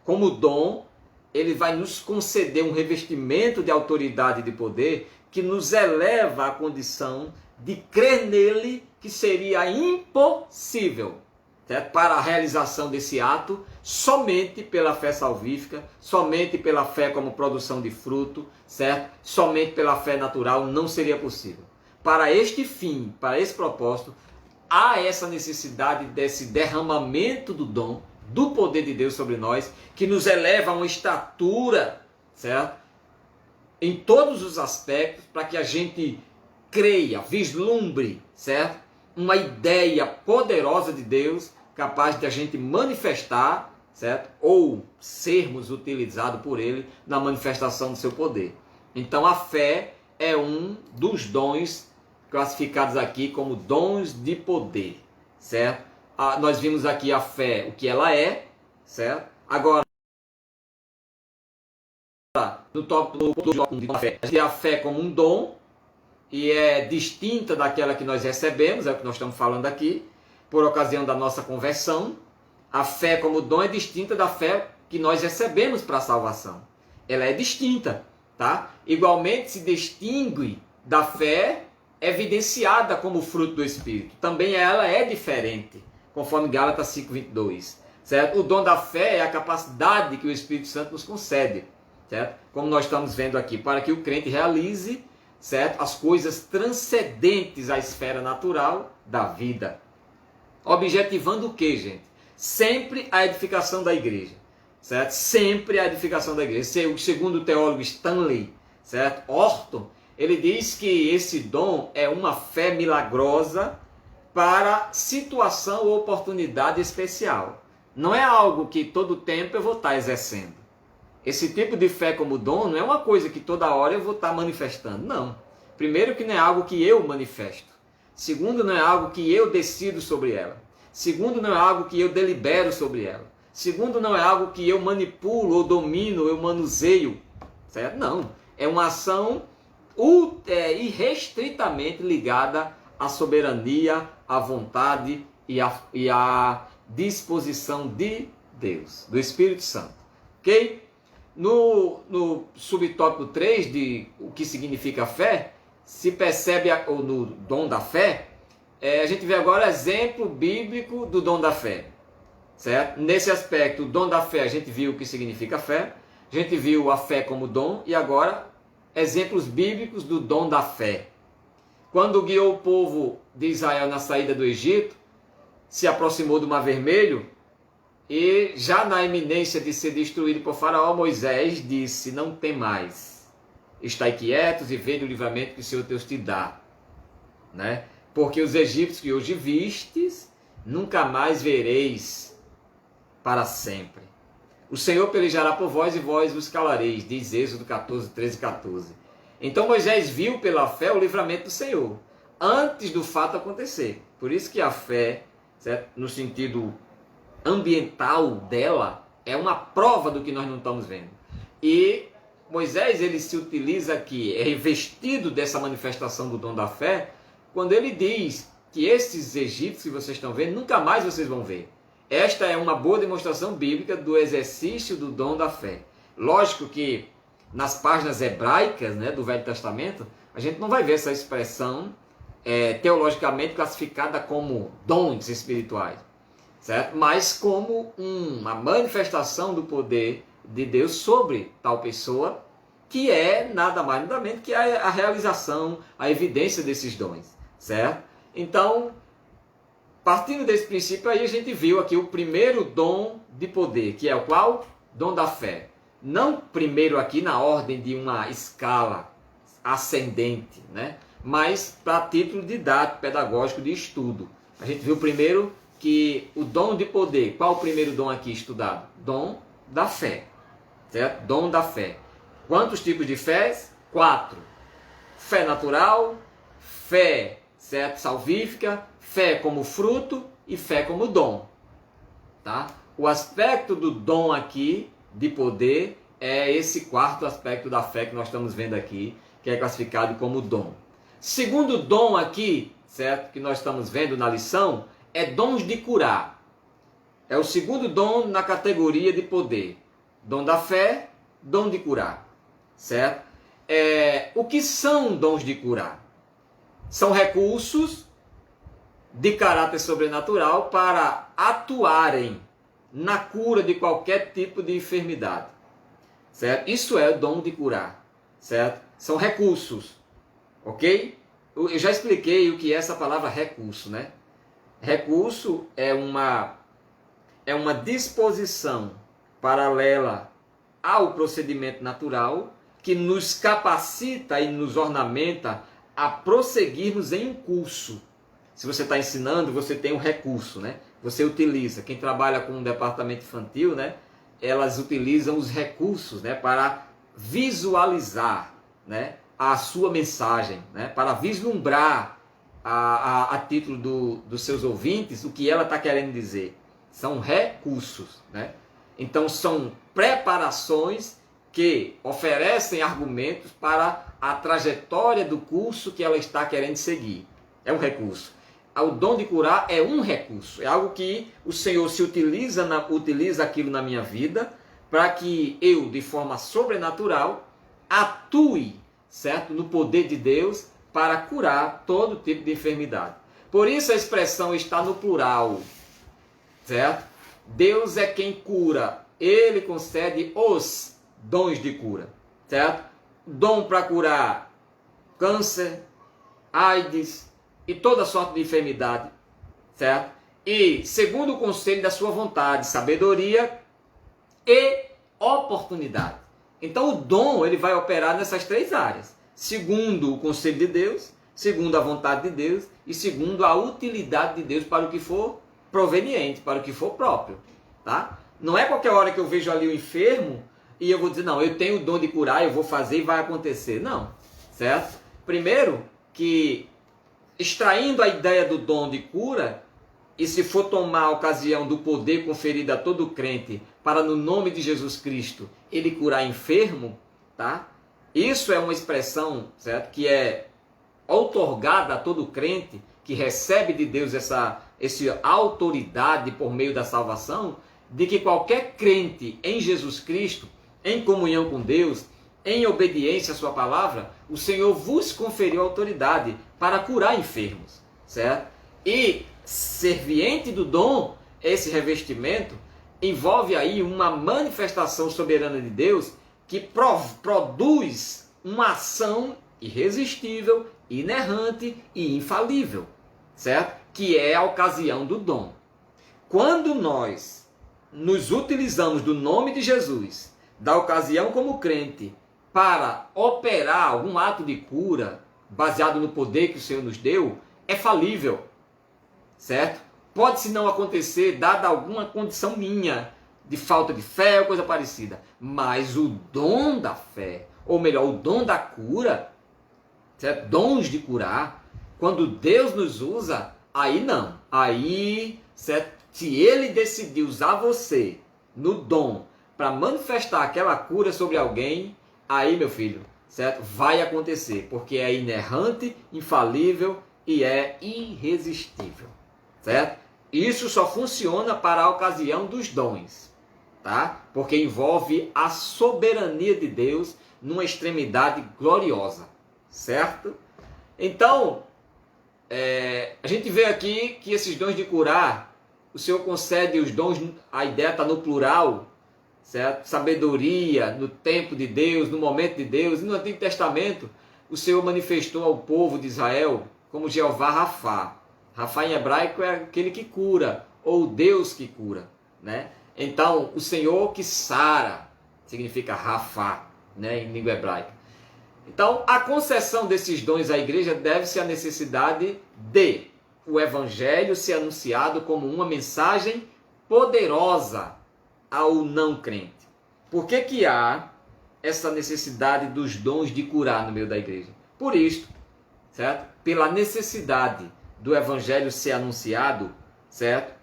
A: como dom, Ele vai nos conceder um revestimento de autoridade e de poder que nos eleva à condição de crer nele, que seria impossível, certo? Para a realização desse ato, somente pela fé salvífica, somente pela fé como produção de fruto, certo? Somente pela fé natural não seria possível. Para este fim, para esse propósito, há essa necessidade desse derramamento do dom, do poder de Deus sobre nós, que nos eleva a uma estatura, certo? Em todos os aspectos, para que a gente creia, vislumbre, certo? Uma ideia poderosa de Deus, capaz de a gente manifestar, certo? Ou sermos utilizados por Ele na manifestação do seu poder. Então a fé é um dos dons classificados aqui como dons de poder, certo? Nós vimos aqui a fé, o que ela é, certo? Agora, no tópico de fé, a fé como um dom, e é distinta daquela que nós recebemos, é o que nós estamos falando aqui, por ocasião da nossa conversão. A fé como dom é distinta da fé que nós recebemos para a salvação. Ela é distinta, tá? Igualmente se distingue da fé evidenciada como fruto do Espírito. Também ela é diferente, conforme Gálatas 5:22, certo? O dom da fé é a capacidade que o Espírito Santo nos concede, certo? Como nós estamos vendo aqui, para que o crente realize, certo? As coisas transcendentes à esfera natural da vida. Objetivando o que, gente? Sempre a edificação da igreja, certo? Sempre a edificação da igreja. Segundo o teólogo Stanley, certo? Orton, ele diz que esse dom é uma fé milagrosa para situação ou oportunidade especial. Não é algo que todo tempo eu vou estar exercendo. Esse tipo de fé como dom não é uma coisa que toda hora eu vou estar manifestando. Não. Primeiro que não é algo que eu manifesto. Segundo, não é algo que eu decido sobre ela. Segundo, não é algo que eu delibero sobre ela. Segundo, não é algo que eu manipulo ou domino, eu manuseio. Certo? Não. É uma ação irrestritamente ligada à soberania, à vontade e a disposição de Deus, do Espírito Santo. Ok? No subtópico 3 de o que significa fé, se percebe, ou no dom da fé, a gente vê agora exemplo bíblico do dom da fé. Certo? Nesse aspecto, o dom da fé, a gente viu o que significa fé, a gente viu a fé como dom, e agora exemplos bíblicos do dom da fé. Quando guiou o povo de Israel na saída do Egito, se aproximou do Mar Vermelho, e já na iminência de ser destruído por Faraó, Moisés disse: não tem mais, estai quietos e vede o livramento que o Senhor Deus te dá, né? Porque os egípcios que hoje vistes, nunca mais vereis para sempre. O Senhor pelejará por vós e vós vos calareis, diz Êxodo 14, 13 e 14. Então Moisés viu pela fé o livramento do Senhor, antes do fato acontecer. Por isso que a fé, certo? No sentido ambiental dela, é uma prova do que nós não estamos vendo. E Moisés, ele se utiliza aqui, é revestido dessa manifestação do dom da fé, quando ele diz que esses egípcios que vocês estão vendo, nunca mais vocês vão ver. Esta é uma boa demonstração bíblica do exercício do dom da fé. Lógico que nas páginas hebraicas, né, do Velho Testamento, a gente não vai ver essa expressão teologicamente classificada como dons espirituais, certo? Mas como uma manifestação do poder de Deus sobre tal pessoa, que é nada mais nada menos que a realização, a evidência desses dons, certo? Então, partindo desse princípio aí, a gente viu aqui o primeiro dom de poder, que é o qual? Dom da fé. Não primeiro aqui na ordem de uma escala ascendente, né? Mas para título didático, pedagógico de estudo. A gente viu primeiro que o dom de poder, qual o primeiro dom aqui estudado? Dom da fé, certo? Dom da fé. Quantos tipos de fé? 4. Fé natural, fé, certo? Salvífica, fé como fruto e fé como dom, tá? O aspecto do dom aqui, de poder, é esse quarto aspecto da fé que nós estamos vendo aqui, que é classificado como dom. Segundo dom aqui, certo? Que nós estamos vendo na lição, é dons de curar. É o segundo dom na categoria de poder. Dom da fé, dom de curar, certo? O que são dons de curar? São recursos de caráter sobrenatural para atuarem na cura de qualquer tipo de enfermidade, certo? Isso é o dom de curar, certo? São recursos, ok? Eu já expliquei o que é essa palavra recurso, né? Recurso é uma disposição paralela ao procedimento natural que nos capacita e nos ornamenta a prosseguirmos em um curso. Se você está ensinando, você tem um recurso, né? Você utiliza. Quem trabalha com um departamento infantil, né? Elas utilizam os recursos, né? Para visualizar, né? A sua mensagem, né? Para vislumbrar a título dos seus ouvintes o que ela está querendo dizer. São recursos, né? Então são preparações que oferecem argumentos para a trajetória do curso que ela está querendo seguir. É um recurso. O dom de curar é um recurso, é algo que o Senhor se utiliza aquilo na minha vida para que eu, de forma sobrenatural, atue, certo, no poder de Deus para curar todo tipo de enfermidade. Por isso a expressão está no plural, certo? Deus é quem cura, Ele concede os dons de cura, certo? Dom para curar câncer, AIDS e toda sorte de enfermidade, certo? E segundo o conselho da sua vontade, sabedoria e oportunidade. Então o dom ele vai operar nessas 3 áreas. Segundo o conselho de Deus, segundo a vontade de Deus e segundo a utilidade de Deus para o que for proveniente, para o que for próprio, tá? Não é qualquer hora que eu vejo ali o enfermo e eu vou dizer, não, eu tenho o dom de curar, eu vou fazer e vai acontecer. Não, certo? Primeiro que extraindo a ideia do dom de cura, e se for tomar a ocasião do poder conferido a todo crente para no nome de Jesus Cristo ele curar enfermo, tá? Isso é uma expressão, certo? Que é outorgada a todo crente que recebe de Deus essa essa autoridade por meio da salvação, de que qualquer crente em Jesus Cristo, em comunhão com Deus, em obediência à sua palavra, o Senhor vos conferiu autoridade para curar enfermos, certo? E serviente do dom, esse revestimento, envolve aí uma manifestação soberana de Deus que produz uma ação irresistível, inerrante e infalível, certo? Que é a ocasião do dom. Quando nós nos utilizamos do nome de Jesus, da ocasião como crente, para operar algum ato de cura, baseado no poder que o Senhor nos deu, é falível, certo? Pode-se não acontecer, dada alguma condição minha, de falta de fé ou coisa parecida. Mas o dom da fé, ou melhor, o dom da cura, certo? Dons de curar, quando Deus nos usa, aí não. Aí, certo? Se Ele decidir usar você no dom para manifestar aquela cura sobre alguém, aí, meu filho, certo? Vai acontecer, porque é inerrante, infalível e é irresistível, certo? Isso só funciona para a ocasião dos dons, tá? Porque envolve a soberania de Deus numa extremidade gloriosa, certo? Então, a gente vê aqui que esses dons de curar, o Senhor concede os dons, a ideia está no plural, certo? Sabedoria, no tempo de Deus, no momento de Deus. E no Antigo Testamento, o Senhor manifestou ao povo de Israel como Jeová Rafá. Rafá em hebraico é aquele que cura, ou Deus que cura, né? Então, o Senhor que sara, significa Rafá, né, em língua hebraica. Então, a concessão desses dons à igreja deve-se à necessidade de o evangelho ser anunciado como uma mensagem poderosa ao não crente. Por que que há essa necessidade dos dons de curar no meio da igreja? Por isto, certo? Pela necessidade do evangelho ser anunciado, certo?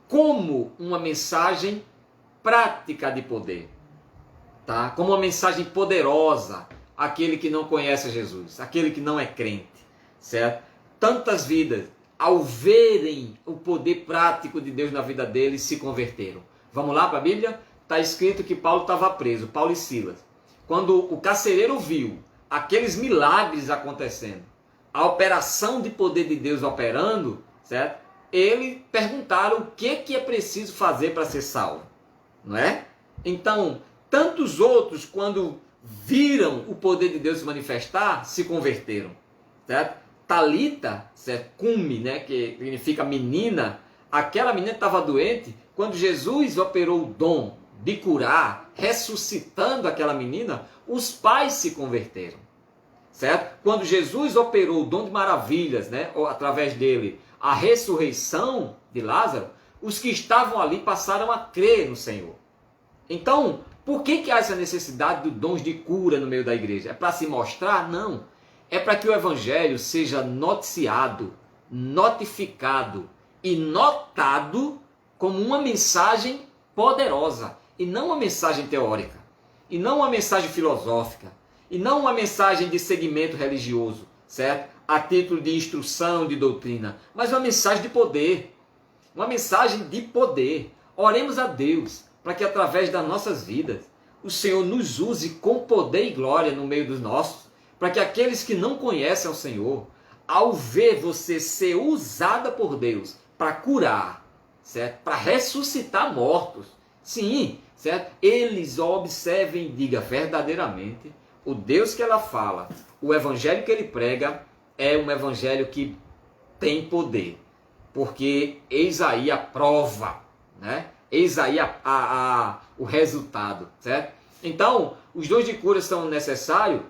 A: Como uma mensagem prática de poder, tá? Como uma mensagem poderosa àquele que não conhece Jesus, aquele que não é crente, certo? Tantas vidas, ao verem o poder prático de Deus na vida deles, se converteram. Vamos lá para a Bíblia? Está escrito que Paulo estava preso, Paulo e Silas. Quando o carcereiro viu aqueles milagres acontecendo, a operação de poder de Deus operando, certo? Ele perguntaram o que é preciso fazer para ser salvo, não é? Então, tantos outros, quando viram o poder de Deus se manifestar, se converteram, certo? Talita, certo? Cume, né? Que significa menina, aquela menina estava doente, quando Jesus operou o dom de curar, ressuscitando aquela menina, os pais se converteram, certo? Quando Jesus operou o dom de maravilhas, né? Através dele, a ressurreição de Lázaro, os que estavam ali passaram a crer no Senhor. Então, por que há essa necessidade de dons de cura no meio da igreja? É para se mostrar? Não. É para que o evangelho seja noticiado, notificado e notado como uma mensagem poderosa, e não uma mensagem teórica, e não uma mensagem filosófica, e não uma mensagem de segmento religioso, certo? A título de instrução, de doutrina, mas uma mensagem de poder, uma mensagem de poder. Oremos a Deus para que através das nossas vidas o Senhor nos use com poder e glória no meio dos nossos, para que aqueles que não conhecem o Senhor, ao ver você ser usada por Deus para curar, certo? Para ressuscitar mortos, sim, certo? Eles observem e digam verdadeiramente, o Deus que ela fala, o evangelho que ele prega é um evangelho que tem poder, porque eis aí a prova, né? Eis aí o resultado, certo? Então, os dons de cura são necessários,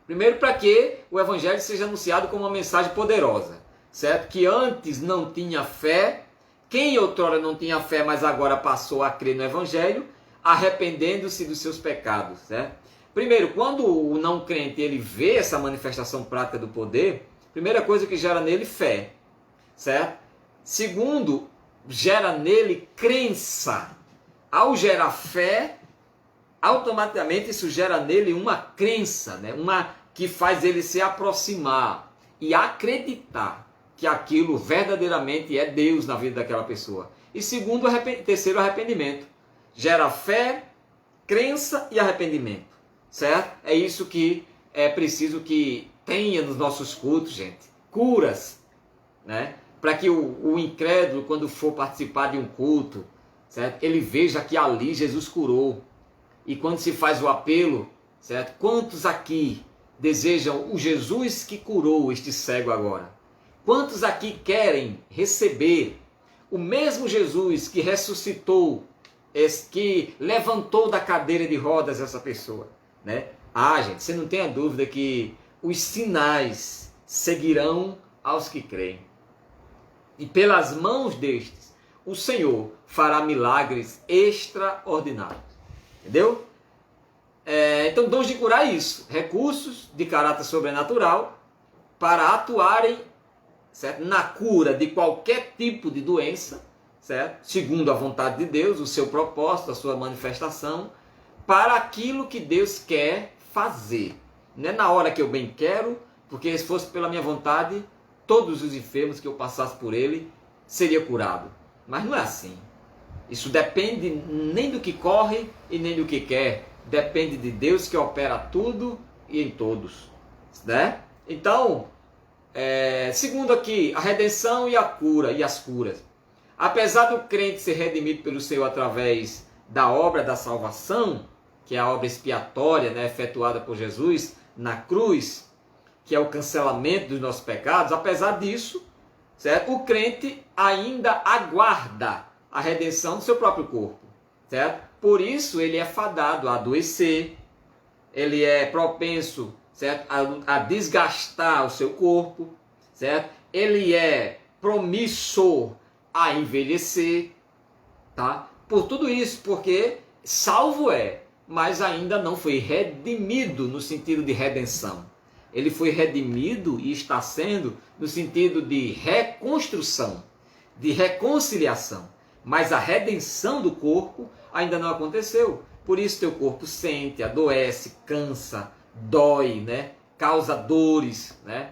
A: primeiro, para que o evangelho seja anunciado como uma mensagem poderosa, certo? Que antes não tinha fé, quem outrora não tinha fé, mas agora passou a crer no evangelho, arrependendo-se dos seus pecados, certo? Primeiro, quando o não crente ele vê essa manifestação prática do poder, primeira coisa que gera nele fé, certo? Segundo, gera nele crença. Ao gerar fé, automaticamente isso gera nele uma crença, né? Uma que faz ele se aproximar e acreditar que aquilo verdadeiramente é Deus na vida daquela pessoa. E segundo, terceiro, arrependimento. Gera fé, crença e arrependimento, certo? É isso que é preciso que tenha nos nossos cultos, gente. Curas, né? Para que o incrédulo, quando for participar de um culto, certo? Ele veja que ali Jesus curou. E quando se faz o apelo, certo? Quantos aqui desejam o Jesus que curou este cego agora? Quantos aqui querem receber o mesmo Jesus que ressuscitou, que levantou da cadeira de rodas essa pessoa, né? Ah, gente, você não tenha dúvida que os sinais seguirão aos que creem. E pelas mãos destes, o Senhor fará milagres extraordinários. Entendeu? Então, dons de curar é isso. Recursos de caráter sobrenatural para atuarem, certo, na cura de qualquer tipo de doença, certo? Segundo a vontade de Deus, o seu propósito, a sua manifestação, para aquilo que Deus quer fazer. Não é na hora que eu bem quero, porque se fosse pela minha vontade, todos os enfermos que eu passasse por ele seria curado. Mas não é assim. Isso depende nem do que corre e nem do que quer. Depende de Deus que opera tudo e em todos, né? Então, segundo aqui, a redenção e a cura e as curas. Apesar do crente ser redimido pelo Senhor através da obra da salvação, que é a obra expiatória, né, efetuada por Jesus na cruz, que é o cancelamento dos nossos pecados, apesar disso, certo? O crente ainda aguarda a redenção do seu próprio corpo, certo? Por isso ele é fadado a adoecer, ele é propenso, certo, a desgastar o seu corpo, certo? Ele é promissor a envelhecer, tá? Por tudo isso, porque salvo é, mas ainda não foi redimido no sentido de redenção. Ele foi redimido e está sendo no sentido de reconstrução, de reconciliação. Mas a redenção do corpo ainda não aconteceu. Por isso teu corpo sente, adoece, cansa, dói, né? Causa dores, né?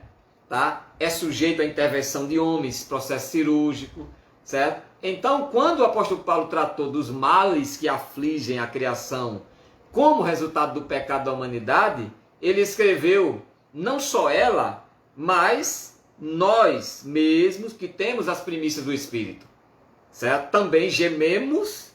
A: Tá? É sujeito à intervenção de homens, processo cirúrgico, certo? Então, quando o apóstolo Paulo tratou dos males que afligem a criação como resultado do pecado da humanidade, ele escreveu não só ela, mas nós mesmos que temos as primícias do Espírito, certo? Também gememos,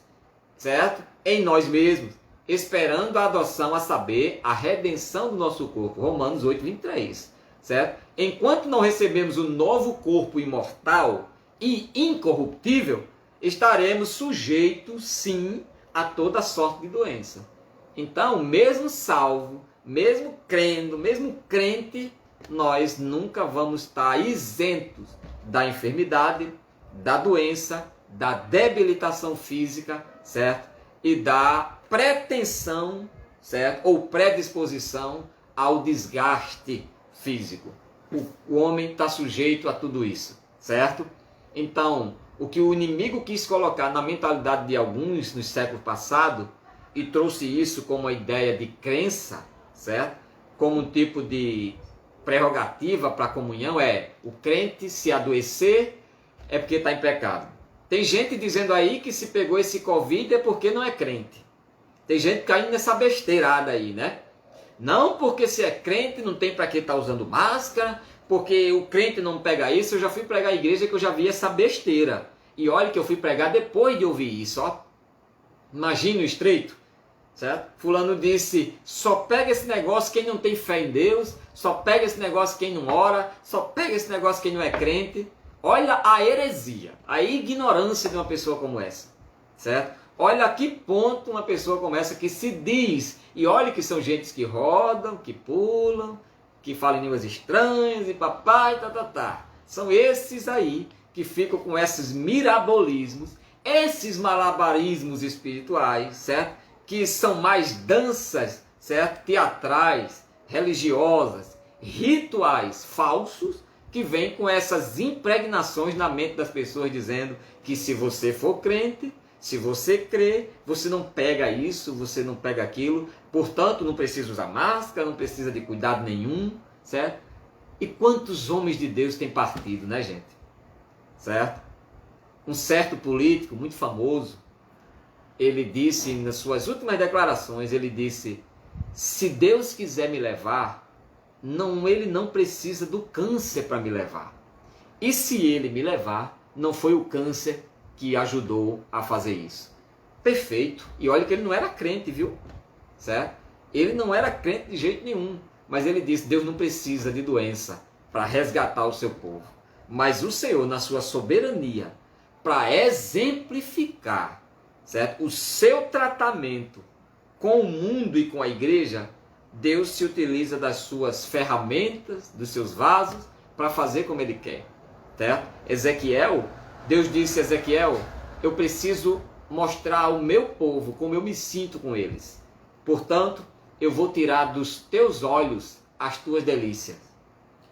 A: certo? Em nós mesmos, esperando a adoção, a saber, a redenção do nosso corpo. Romanos 8:23, certo? Enquanto não recebemos o novo corpo imortal e incorruptível, estaremos sujeitos, sim, a toda sorte de doença. Então, mesmo salvo, mesmo crendo, mesmo crente, nós nunca vamos estar isentos da enfermidade, da doença, da debilitação física, certo? E da pretensão, certo? Ou predisposição ao desgaste físico. O homem está sujeito a tudo isso, certo? Então, o que o inimigo quis colocar na mentalidade de alguns no século passado e trouxe isso como uma ideia de crença, certo? Como um tipo de prerrogativa para a comunhão é o crente se adoecer é porque está em pecado. Tem gente dizendo aí que se pegou esse Covid é porque não é crente. Tem gente caindo nessa besteirada aí, né? Não porque se é crente não tem para que estar usando máscara, porque o crente não pega isso. Eu já fui pregar a igreja que eu já vi essa besteira. E olha que eu fui pregar depois de ouvir isso, ó. Imagina o estreito, certo? Fulano disse, só pega esse negócio quem não tem fé em Deus, só pega esse negócio quem não ora, só pega esse negócio quem não é crente. Olha a heresia, a ignorância de uma pessoa como essa, certo? Olha a que ponto uma pessoa como essa que se diz, e olha que são gentes que rodam, que pulam, que falam em línguas estranhas e papai, tá. São esses aí que ficam com esses mirabolismos, esses malabarismos espirituais, certo? Que são mais danças, certo? Teatrais, religiosas, rituais falsos, que vêm com essas impregnações na mente das pessoas, dizendo que se você for crente, se você crê, você não pega isso, você não pega aquilo, portanto não precisa usar máscara, não precisa de cuidado nenhum, certo? E quantos homens de Deus têm partido, né, gente? Certo? Um certo político muito famoso, ele disse nas suas últimas declarações, ele disse: se Deus quiser me levar, ele não precisa do câncer para me levar. E se ele me levar, não foi o câncer que ajudou a fazer isso. Perfeito. E olha que ele não era crente, viu? Certo? Ele não era crente de jeito nenhum. Mas ele disse: Deus não precisa de doença para resgatar o seu povo. Mas o Senhor, na sua soberania, para exemplificar, certo, o seu tratamento com o mundo e com a igreja, Deus se utiliza das suas ferramentas, dos seus vasos, para fazer como ele quer. Certo? Ezequiel, Deus disse a Ezequiel: eu preciso mostrar ao meu povo como eu me sinto com eles. Portanto, eu vou tirar dos teus olhos as tuas delícias.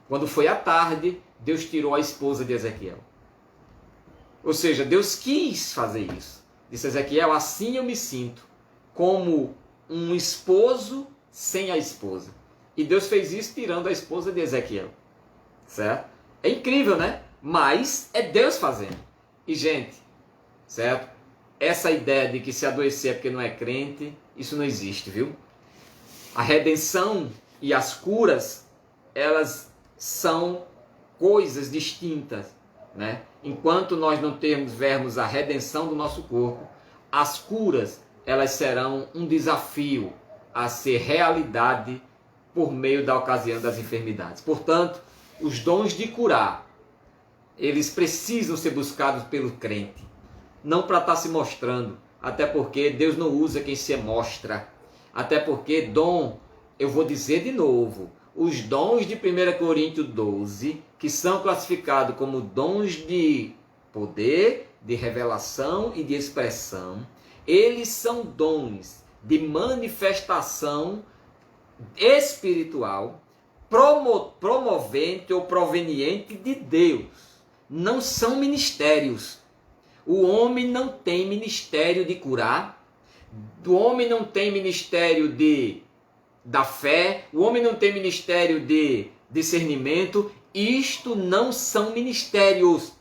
A: Quando foi à tarde, Deus tirou a esposa de Ezequiel. Ou seja, Deus quis fazer isso. Disse a Ezequiel: assim eu me sinto, como um esposo sem a esposa. E Deus fez isso tirando a esposa de Ezequiel. Certo? É incrível, né? Mas é Deus fazendo. E, gente, certo? Essa ideia de que se adoecer é porque não é crente, isso não existe, viu? A redenção e as curas, elas são coisas distintas, né? Enquanto nós não vermos a redenção do nosso corpo, as curas, elas serão um desafio a ser realidade por meio da ocasião das enfermidades. Portanto, os dons de curar, eles precisam ser buscados pelo crente, não para estar se mostrando, até porque Deus não usa quem se mostra, até porque dom, eu vou dizer de novo, os dons de 1 Coríntios 12, que são classificados como dons de poder, de revelação e de expressão, eles são dons de manifestação espiritual, promovente ou proveniente de Deus. Não são ministérios. O homem não tem ministério de curar, o homem não tem ministério da fé, o homem não tem ministério de discernimento. Isto não são ministérios.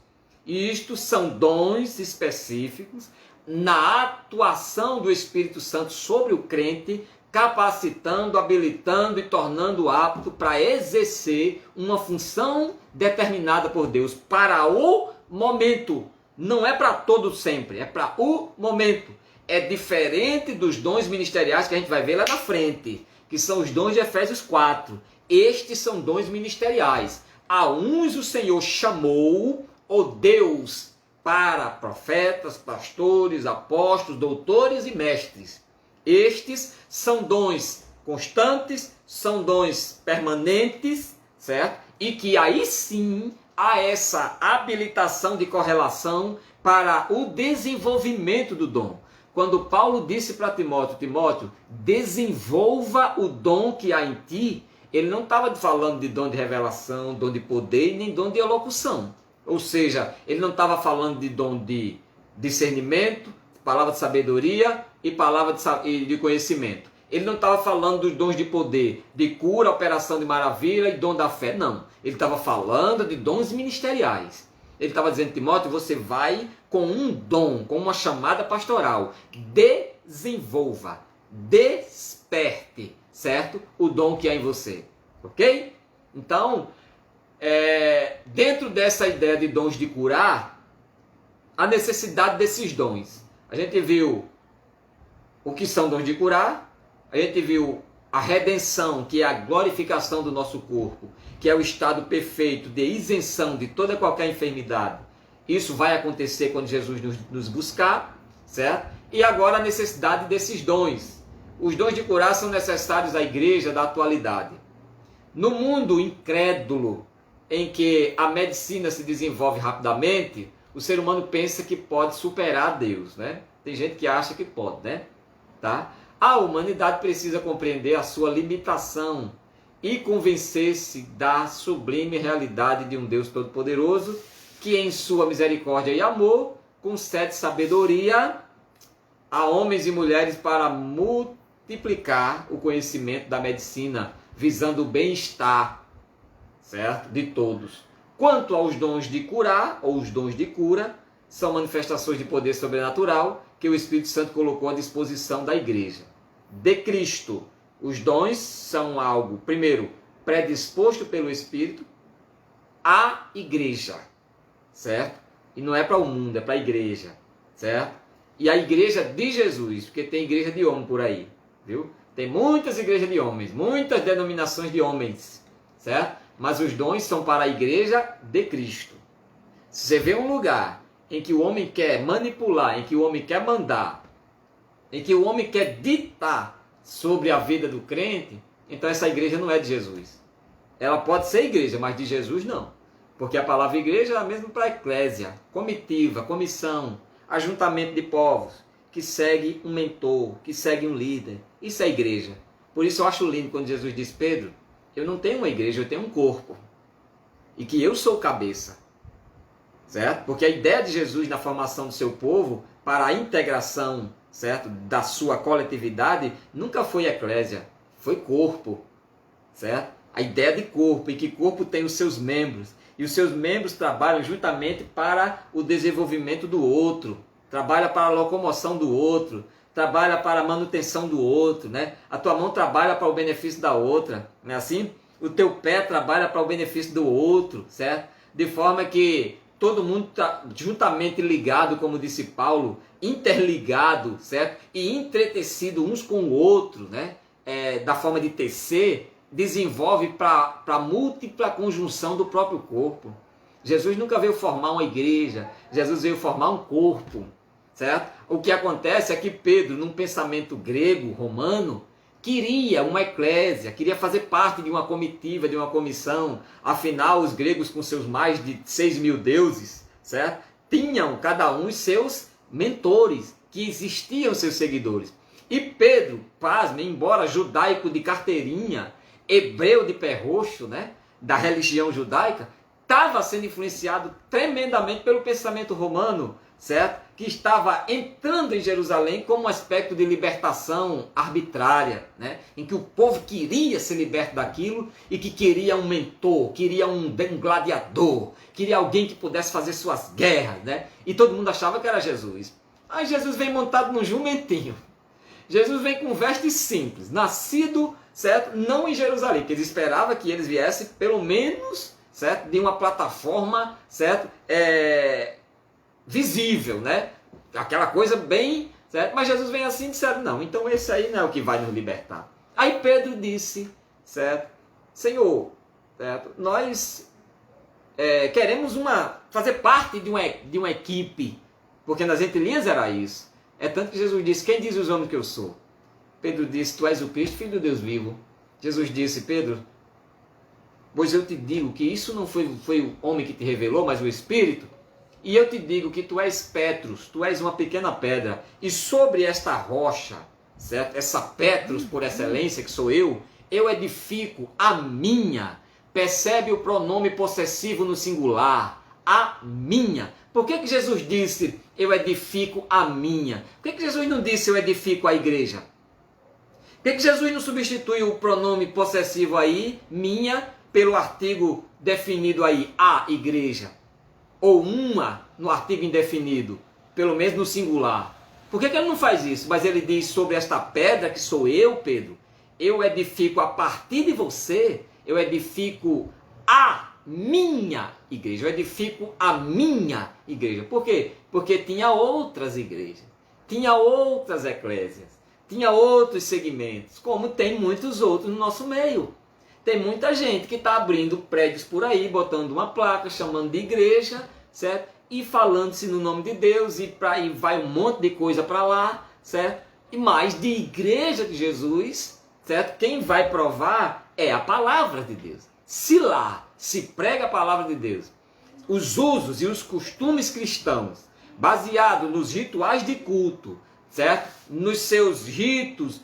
A: Isto são dons específicos na atuação do Espírito Santo sobre o crente, capacitando, habilitando e tornando apto para exercer uma função determinada por Deus para o momento. Não é para todo sempre, é para o momento. É diferente dos dons ministeriais que a gente vai ver lá na frente, que são os dons de Efésios 4. Estes são dons ministeriais. A uns o Senhor chamou, ou Deus, para profetas, pastores, apóstolos, doutores e mestres. Estes são dons constantes, são dons permanentes, certo? E que aí sim há essa habilitação de correlação para o desenvolvimento do dom. Quando Paulo disse para Timóteo: Timóteo, desenvolva o dom que há em ti, ele não estava falando de dom de revelação, dom de poder, nem dom de elocução. Ou seja, ele não estava falando de dom de discernimento, palavra de sabedoria e palavra de conhecimento. Ele não estava falando dos dons de poder, de cura, operação de maravilha e dom da fé. Não. Ele estava falando de dons ministeriais. Ele estava dizendo: Timóteo, você vai com um dom, com uma chamada pastoral. Desenvolva, desperte, certo? O dom que há em você. Ok? Então, dentro dessa ideia de dons de curar, a necessidade desses dons. A gente viu o que são dons de curar, a gente viu a redenção, que é a glorificação do nosso corpo, que é o estado perfeito de isenção de toda qualquer enfermidade. Isso vai acontecer quando Jesus nos buscar, certo? E agora a necessidade desses dons. Os dons de curar são necessários à igreja da atualidade. No mundo incrédulo, em que a medicina se desenvolve rapidamente, o ser humano pensa que pode superar Deus, né? Tem gente que acha que pode, né? Tá? A humanidade precisa compreender a sua limitação e convencer-se da sublime realidade de um Deus Todo-Poderoso que em sua misericórdia e amor concede sabedoria a homens e mulheres para multiplicar o conhecimento da medicina, visando o bem-estar, certo? De todos. Quanto aos dons de curar, ou os dons de cura, são manifestações de poder sobrenatural que o Espírito Santo colocou à disposição da igreja. De Cristo, os dons são algo, primeiro, predisposto pelo Espírito à igreja, certo? E não é para o mundo, é para a igreja, certo? E a igreja de Jesus, porque tem igreja de homem por aí, viu? Tem muitas igrejas de homens, muitas denominações de homens, certo? Mas os dons são para a igreja de Cristo. Se você vê um lugar em que o homem quer manipular, em que o homem quer mandar, em que o homem quer ditar sobre a vida do crente, então essa igreja não é de Jesus. Ela pode ser igreja, mas de Jesus não. Porque a palavra igreja é a mesma para eclésia, comitiva, comissão, ajuntamento de povos, que segue um mentor, que segue um líder. Isso é igreja. Por isso eu acho lindo quando Jesus diz, Pedro, eu não tenho uma igreja, eu tenho um corpo. E que eu sou cabeça. Certo? Porque a ideia de Jesus na formação do seu povo, para a integração, certo, da sua coletividade, nunca foi eclésia, foi corpo. Certo? A ideia de corpo, e que corpo tem os seus membros. E os seus membros trabalham juntamente para o desenvolvimento do outro. Trabalha para a locomoção do outro. Trabalha para a manutenção do outro, né? A tua mão trabalha para o benefício da outra, não é assim? O teu pé trabalha para o benefício do outro, certo? De forma que todo mundo está juntamente ligado, como disse Paulo, interligado, certo? E entretecido uns com o outro, né? Da forma de tecer, desenvolve para a múltipla conjunção do próprio corpo. Jesus nunca veio formar uma igreja, Jesus veio formar um corpo. Certo? O que acontece é que Pedro, num pensamento grego, romano, queria uma eclésia, queria fazer parte de uma comitiva, de uma comissão. Afinal, os gregos, com seus mais de 6.000 deuses, certo? Tinham cada um os seus mentores, que existiam seus seguidores. E Pedro, pasme, embora judaico de carteirinha, hebreu de pé roxo, né? Da religião judaica, estava sendo influenciado tremendamente pelo pensamento romano, certo? Que estava entrando em Jerusalém como um aspecto de libertação arbitrária, né? Em que o povo queria ser liberto daquilo e que queria um mentor, queria um gladiador, queria alguém que pudesse fazer suas guerras, né? E todo mundo achava que era Jesus. Aí Jesus vem montado num jumentinho. Jesus vem com vestes simples, nascido, certo? Não em Jerusalém, porque eles esperavam que eles viessem pelo menos, certo? De uma plataforma, certo? Visível, né? Aquela coisa bem, certo? Mas Jesus vem assim e disseram, não, então esse aí não é o que vai nos libertar. Aí Pedro disse, certo? Senhor, certo? Nós queremos fazer parte de uma equipe, porque nas entrelinhas era isso. É tanto que Jesus disse, quem diz os homens que eu sou? Pedro disse, tu és o Cristo, filho do Deus vivo. Jesus disse, Pedro, pois eu te digo que isso não foi o homem que te revelou, mas o Espírito. E eu te digo que tu és Petros, tu és uma pequena pedra, e sobre esta rocha, certo? Essa Petros por excelência, que sou eu edifico a minha. Percebe o pronome possessivo no singular, a minha. Por que Jesus disse, eu edifico a minha? Por que Jesus não disse, eu edifico a igreja? Por que Jesus não substitui o pronome possessivo aí, minha, pelo artigo definido aí, a igreja? Ou uma no artigo indefinido, pelo menos no singular. Por que ele não faz isso? Mas ele diz sobre esta pedra que sou eu, Pedro, eu edifico a partir de você, eu edifico a minha igreja, eu edifico a minha igreja. Por quê? Porque tinha outras igrejas, tinha outras eclésias, tinha outros segmentos, como tem muitos outros no nosso meio. Tem muita gente que está abrindo prédios por aí, botando uma placa, chamando de igreja, certo? E falando-se no nome de Deus, e vai um monte de coisa para lá, certo? E mais de igreja de Jesus, certo? Quem vai provar é a palavra de Deus. Se lá se prega a palavra de Deus, os usos e os costumes cristãos, baseados nos rituais de culto, certo? Nos seus ritos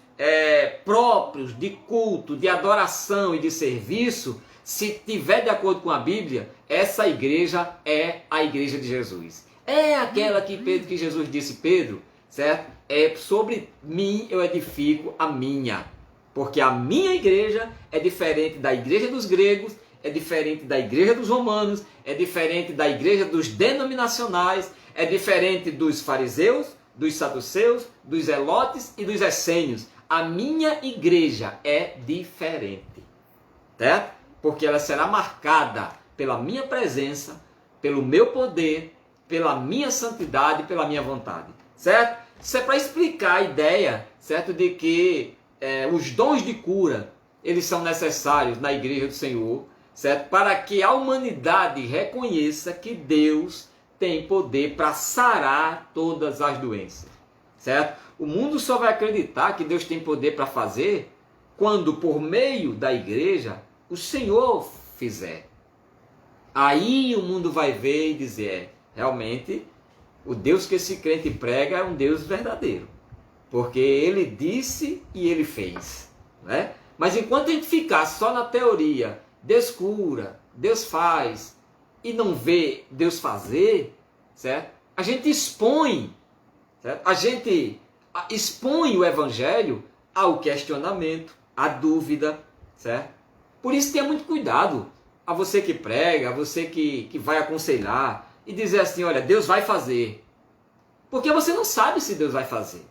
A: próprios de culto, de adoração e de serviço, se tiver de acordo com a Bíblia, essa igreja é a igreja de Jesus. É aquela que Jesus disse, Pedro, certo? Sobre mim eu edifico a minha. Porque a minha igreja é diferente da igreja dos gregos, é diferente da igreja dos romanos, é diferente da igreja dos denominacionais, é diferente dos fariseus, dos saduceus, dos zelotes e dos essênios. A minha igreja é diferente, certo? Porque ela será marcada pela minha presença, pelo meu poder, pela minha santidade, pela minha vontade, certo? Isso é para explicar a ideia, certo, de que os dons de cura, eles são necessários na igreja do Senhor, certo? Para que a humanidade reconheça que Deus tem poder para sarar todas as doenças, certo? O mundo só vai acreditar que Deus tem poder para fazer quando, por meio da igreja, o Senhor fizer. Aí o mundo vai ver e dizer, realmente, o Deus que esse crente prega é um Deus verdadeiro, porque ele disse e ele fez, né? Mas enquanto a gente ficar só na teoria, Deus cura, Deus faz, e não vê Deus fazer, certo? A gente expõe, certo? A gente expõe o evangelho ao questionamento, à dúvida, certo? Por isso tenha muito cuidado a você que prega, a você que vai aconselhar e dizer assim, olha, Deus vai fazer. Porque você não sabe se Deus vai fazer.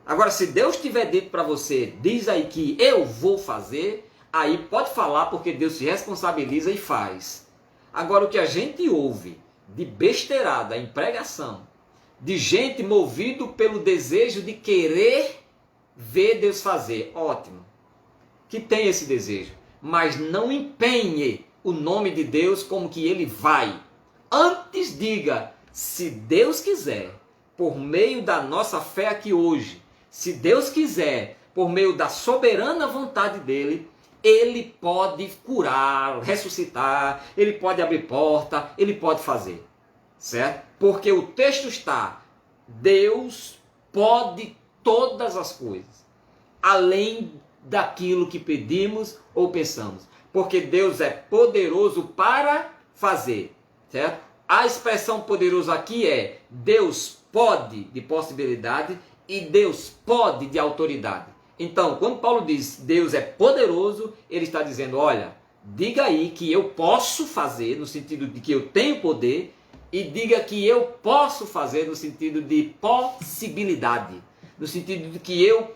A: Agora, se Deus tiver dito para você, diz aí que eu vou fazer, aí pode falar porque Deus se responsabiliza e faz. Agora, o que a gente ouve de besteirada em pregação, de gente movido pelo desejo de querer ver Deus fazer, ótimo, que tem esse desejo, mas não empenhe o nome de Deus como que ele vai. Antes diga, se Deus quiser, por meio da nossa fé aqui hoje, se Deus quiser, por meio da soberana vontade dele, ele pode curar, ressuscitar, ele pode abrir porta, ele pode fazer, certo? Porque o texto está, Deus pode todas as coisas, além daquilo que pedimos ou pensamos, porque Deus é poderoso para fazer, certo? A expressão poderoso aqui é Deus pode de possibilidade e Deus pode de autoridade. Então, quando Paulo diz Deus é poderoso, ele está dizendo, olha, diga aí que eu posso fazer, no sentido de que eu tenho poder, e diga que eu posso fazer no sentido de possibilidade, no sentido de que eu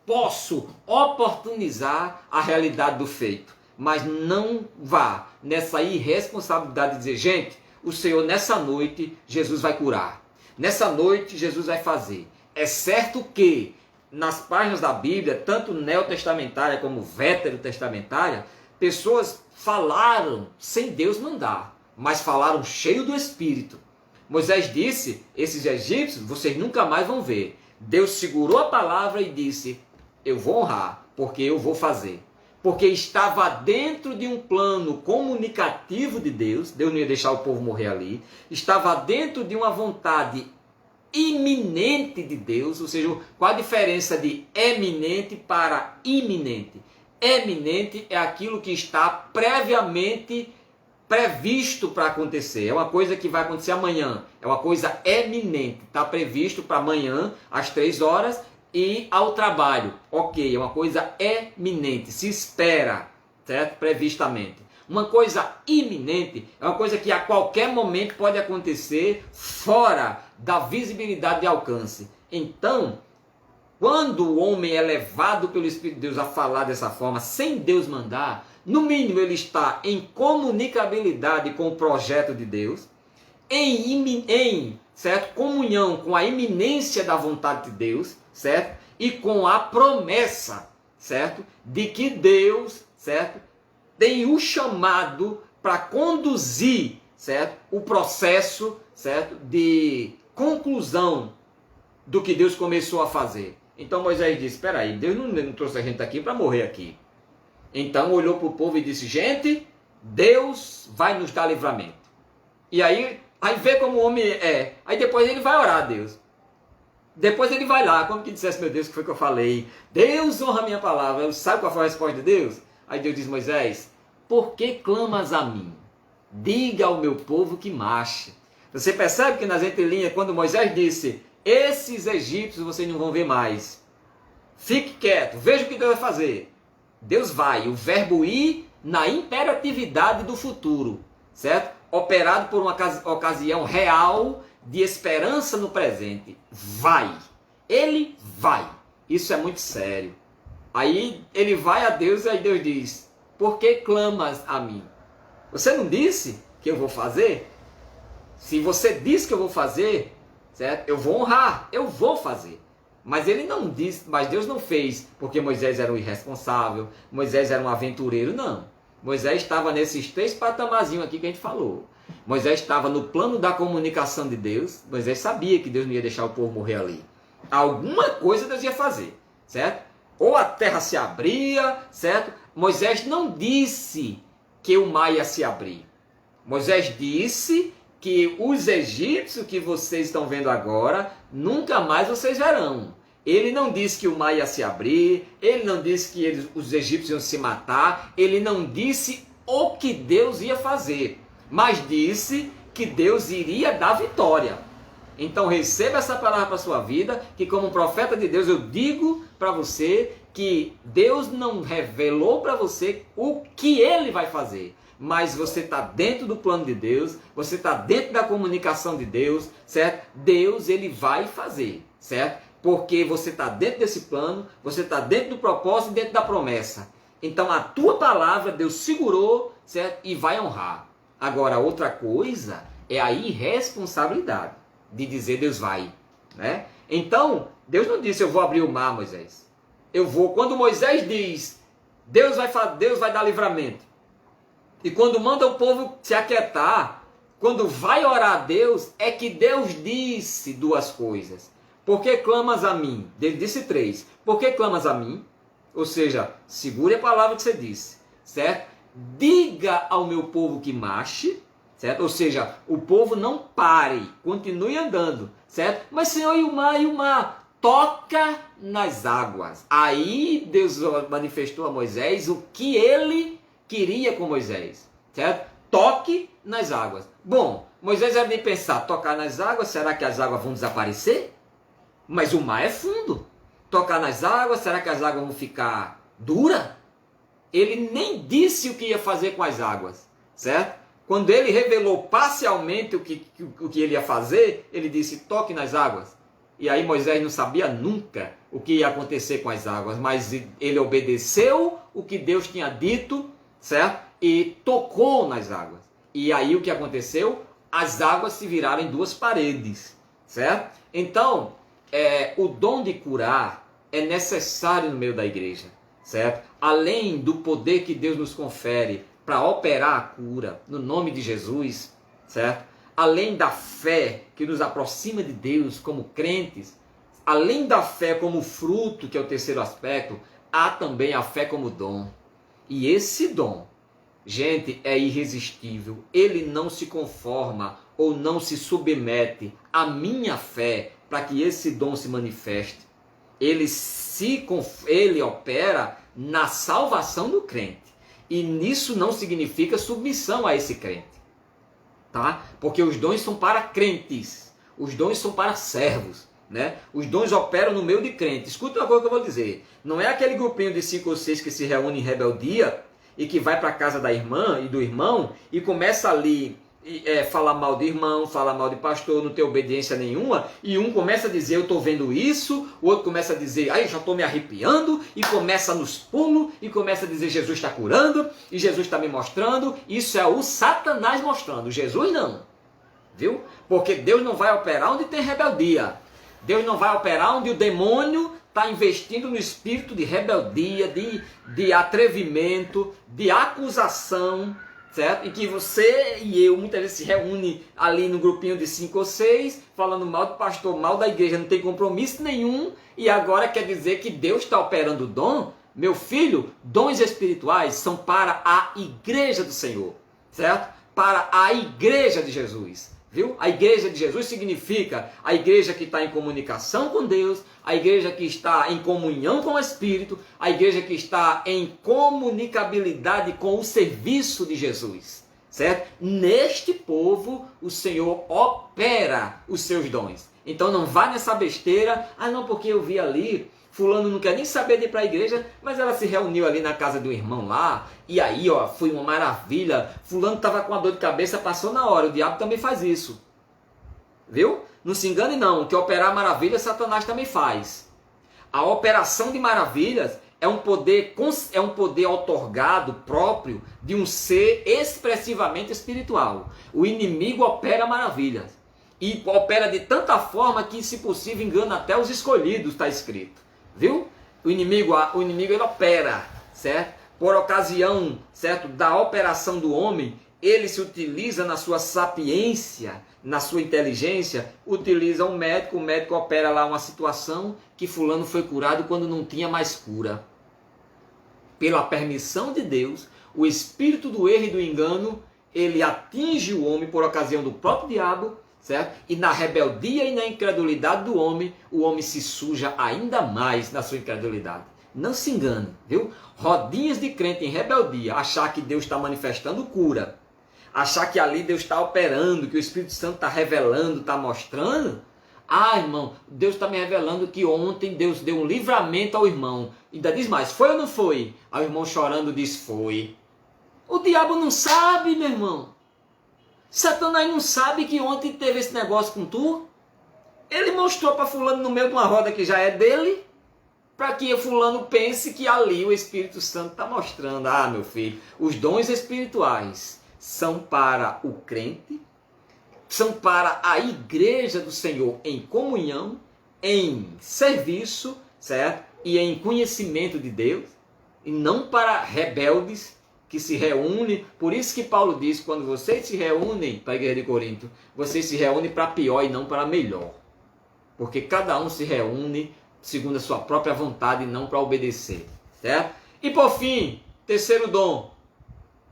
A: posso oportunizar a realidade do feito. Mas não vá nessa irresponsabilidade de dizer, gente, o Senhor nessa noite, Jesus vai curar. Nessa noite, Jesus vai fazer. É certo que nas páginas da Bíblia, tanto neotestamentária como veterotestamentária, pessoas falaram sem Deus mandar, mas falaram cheio do Espírito. Moisés disse, esses egípcios vocês nunca mais vão ver. Deus segurou a palavra e disse, eu vou honrar, porque eu vou fazer. Porque estava dentro de um plano comunicativo de Deus, Deus não ia deixar o povo morrer ali, estava dentro de uma vontade iminente de Deus, ou seja, qual a diferença de eminente para iminente? Eminente é aquilo que está previamente previsto para acontecer, é uma coisa que vai acontecer amanhã, é uma coisa eminente, está previsto para amanhã, às 3 horas, e ao trabalho, ok, é uma coisa eminente, se espera, certo? Previstamente. Uma coisa iminente é uma coisa que a qualquer momento pode acontecer fora da visibilidade de alcance. Então, quando o homem é levado pelo Espírito de Deus a falar dessa forma, sem Deus mandar, no mínimo ele está em comunicabilidade com o projeto de Deus, em certo, comunhão com a iminência da vontade de Deus, certo? E com a promessa, certo? De que Deus, certo? Tem o chamado para conduzir, certo? O processo, certo? De conclusão do que Deus começou a fazer. Então Moisés disse, espera aí, Deus não trouxe a gente aqui para morrer aqui. Então olhou para o povo e disse, gente, Deus vai nos dar livramento. E aí vê como o homem é. Aí depois ele vai orar a Deus. Depois ele vai lá, como que dissesse, meu Deus, o que foi que eu falei? Deus honra a minha palavra. Sabe qual foi a resposta de Deus? Aí Deus diz, Moisés, por que clamas a mim? Diga ao meu povo que marche. Você percebe que nas entrelinhas, quando Moisés disse, esses egípcios vocês não vão ver mais. Fique quieto, veja o que Deus vai fazer. Deus vai, o verbo ir na imperatividade do futuro, certo? Operado por uma ocasião real de esperança no presente. Vai. Ele vai. Isso é muito sério. Aí ele vai a Deus e aí Deus diz: por que clamas a mim? Você não disse que eu vou fazer? Se você disse que eu vou fazer, certo? Eu vou honrar, eu vou fazer. Mas ele não disse, mas Deus não fez porque Moisés era um irresponsável, Moisés era um aventureiro, não. Moisés estava nesses 3 patamarzinhos aqui que a gente falou. Moisés estava no plano da comunicação de Deus. Moisés sabia que Deus não ia deixar o povo morrer ali. Alguma coisa Deus ia fazer, certo? Ou a terra se abria, certo? Moisés não disse que o mar ia se abrir. Moisés disse que os egípcios que vocês estão vendo agora, nunca mais vocês verão. Ele não disse que o mar ia se abrir, ele não disse que os egípcios iam se matar, ele não disse o que Deus ia fazer, mas disse que Deus iria dar vitória. Então receba essa palavra para a sua vida, que como profeta de Deus eu digo para você que Deus não revelou para você o que Ele vai fazer. Mas você está dentro do plano de Deus, você está dentro da comunicação de Deus, certo? Deus, Ele vai fazer, certo? Porque você está dentro desse plano, você está dentro do propósito e dentro da promessa. Então a tua palavra Deus segurou, certo? E vai honrar. Agora outra coisa é a irresponsabilidade de dizer Deus vai, né? Então Deus não disse eu vou abrir o mar, Moisés. Eu vou. Quando Moisés diz Deus vai dar livramento, e quando manda o povo se aquietar, quando vai orar a Deus, é que Deus disse 2 coisas. Por que clamas a mim? Ele disse 3. Por que clamas a mim? Ou seja, segure a palavra que você disse, certo? Diga ao meu povo que marche, certo? Ou seja, o povo não pare, continue andando, certo? Mas Senhor, e o mar? E o mar? Toca nas águas. Aí Deus manifestou a Moisés o que ele queria com Moisés, certo? Toque nas águas. Bom, Moisés deve pensar, tocar nas águas, será que as águas vão desaparecer? Mas o mar é fundo. Tocar nas águas, será que as águas vão ficar duras? Ele nem disse o que ia fazer com as águas, certo? Quando ele revelou parcialmente o que ele ia fazer, ele disse, toque nas águas. E aí Moisés não sabia nunca o que ia acontecer com as águas, mas ele obedeceu o que Deus tinha dito, certo? E tocou nas águas. E aí o que aconteceu? As águas se viraram em 2 paredes, certo? Então, o dom de curar é necessário no meio da igreja, certo? Além do poder que Deus nos confere para operar a cura no nome de Jesus, certo? Além da fé que nos aproxima de Deus como crentes, além da fé como fruto, que é o 3º aspecto, há também a fé como dom. E esse dom, gente, é irresistível. Ele não se conforma ou não se submete à minha fé para que esse dom se manifeste. Ele opera na salvação do crente. E nisso não significa submissão a esse crente. Tá? Porque os dons são para crentes. Os dons são para servos. Né? Os dons operam no meio de crente. Escuta uma coisa que eu vou dizer. Não é aquele grupinho de 5 ou 6 que se reúne em rebeldia e que vai para a casa da irmã e do irmão e começa ali falar mal de irmão, falar mal de pastor, não ter obediência nenhuma, e um começa a dizer, eu estou vendo isso, o outro começa a dizer, ai, já estou me arrepiando, e começa nos pulos, e começa a dizer, Jesus está curando, e Jesus está me mostrando. Isso é o Satanás mostrando, Jesus não, viu? Porque Deus não vai operar onde tem rebeldia, Deus não vai operar onde o demônio está investindo no espírito de rebeldia, de atrevimento, de acusação, certo? E que você e eu muitas vezes se reúne ali no grupinho de 5 ou 6, falando mal do pastor, mal da igreja, não tem compromisso nenhum, e agora quer dizer que Deus está operando o dom. Meu filho, dons espirituais são para a igreja do Senhor, certo? Para a igreja de Jesus. Viu? A igreja de Jesus significa a igreja que está em comunicação com Deus, a igreja que está em comunhão com o Espírito, a igreja que está em comunicabilidade com o serviço de Jesus, certo? Neste povo, o Senhor opera os seus dons. Então não vá nessa besteira, não, porque eu vi ali fulano não quer nem saber de ir para a igreja, mas ela se reuniu ali na casa do irmão lá, e aí, ó, foi uma maravilha, fulano estava com uma dor de cabeça, passou na hora, o diabo também faz isso, viu? Não se engane não, que operar maravilhas Satanás também faz. A operação de maravilhas é um poder outorgado próprio de um ser expressivamente espiritual. O inimigo opera maravilhas. E opera de tanta forma que, se possível, engana até os escolhidos, está escrito. Viu? O inimigo ele opera, certo? Por ocasião, certo, da operação do homem, ele se utiliza na sua sapiência, na sua inteligência, utiliza um médico, o médico opera lá uma situação que fulano foi curado quando não tinha mais cura. Pela permissão de Deus, o espírito do erro e do engano, ele atinge o homem por ocasião do próprio diabo, certo? E na rebeldia e na incredulidade do homem, o homem se suja ainda mais na sua incredulidade. Não se engane, viu? Rodinhas de crente em rebeldia, achar que Deus está manifestando cura, achar que ali Deus está operando, que o Espírito Santo está revelando, está mostrando. Ah, irmão, Deus está me revelando que ontem Deus deu um livramento ao irmão. Ainda diz mais, foi ou não foi? Aí o irmão chorando diz, foi. O diabo não sabe, meu irmão. Satanás não sabe que ontem teve esse negócio com tu? Ele mostrou para fulano no meio de uma roda que já é dele, para que o fulano pense que ali o Espírito Santo está mostrando. Ah, meu filho, os dons espirituais são para o crente, são para a igreja do Senhor em comunhão, em serviço, certo? E em conhecimento de Deus, e não para rebeldes que se reúnem. Por isso que Paulo diz, quando vocês se reúnem para a igreja de Corinto, vocês se reúnem para pior e não para melhor. Porque cada um se reúne segundo a sua própria vontade e não para obedecer, certo? E por fim, terceiro dom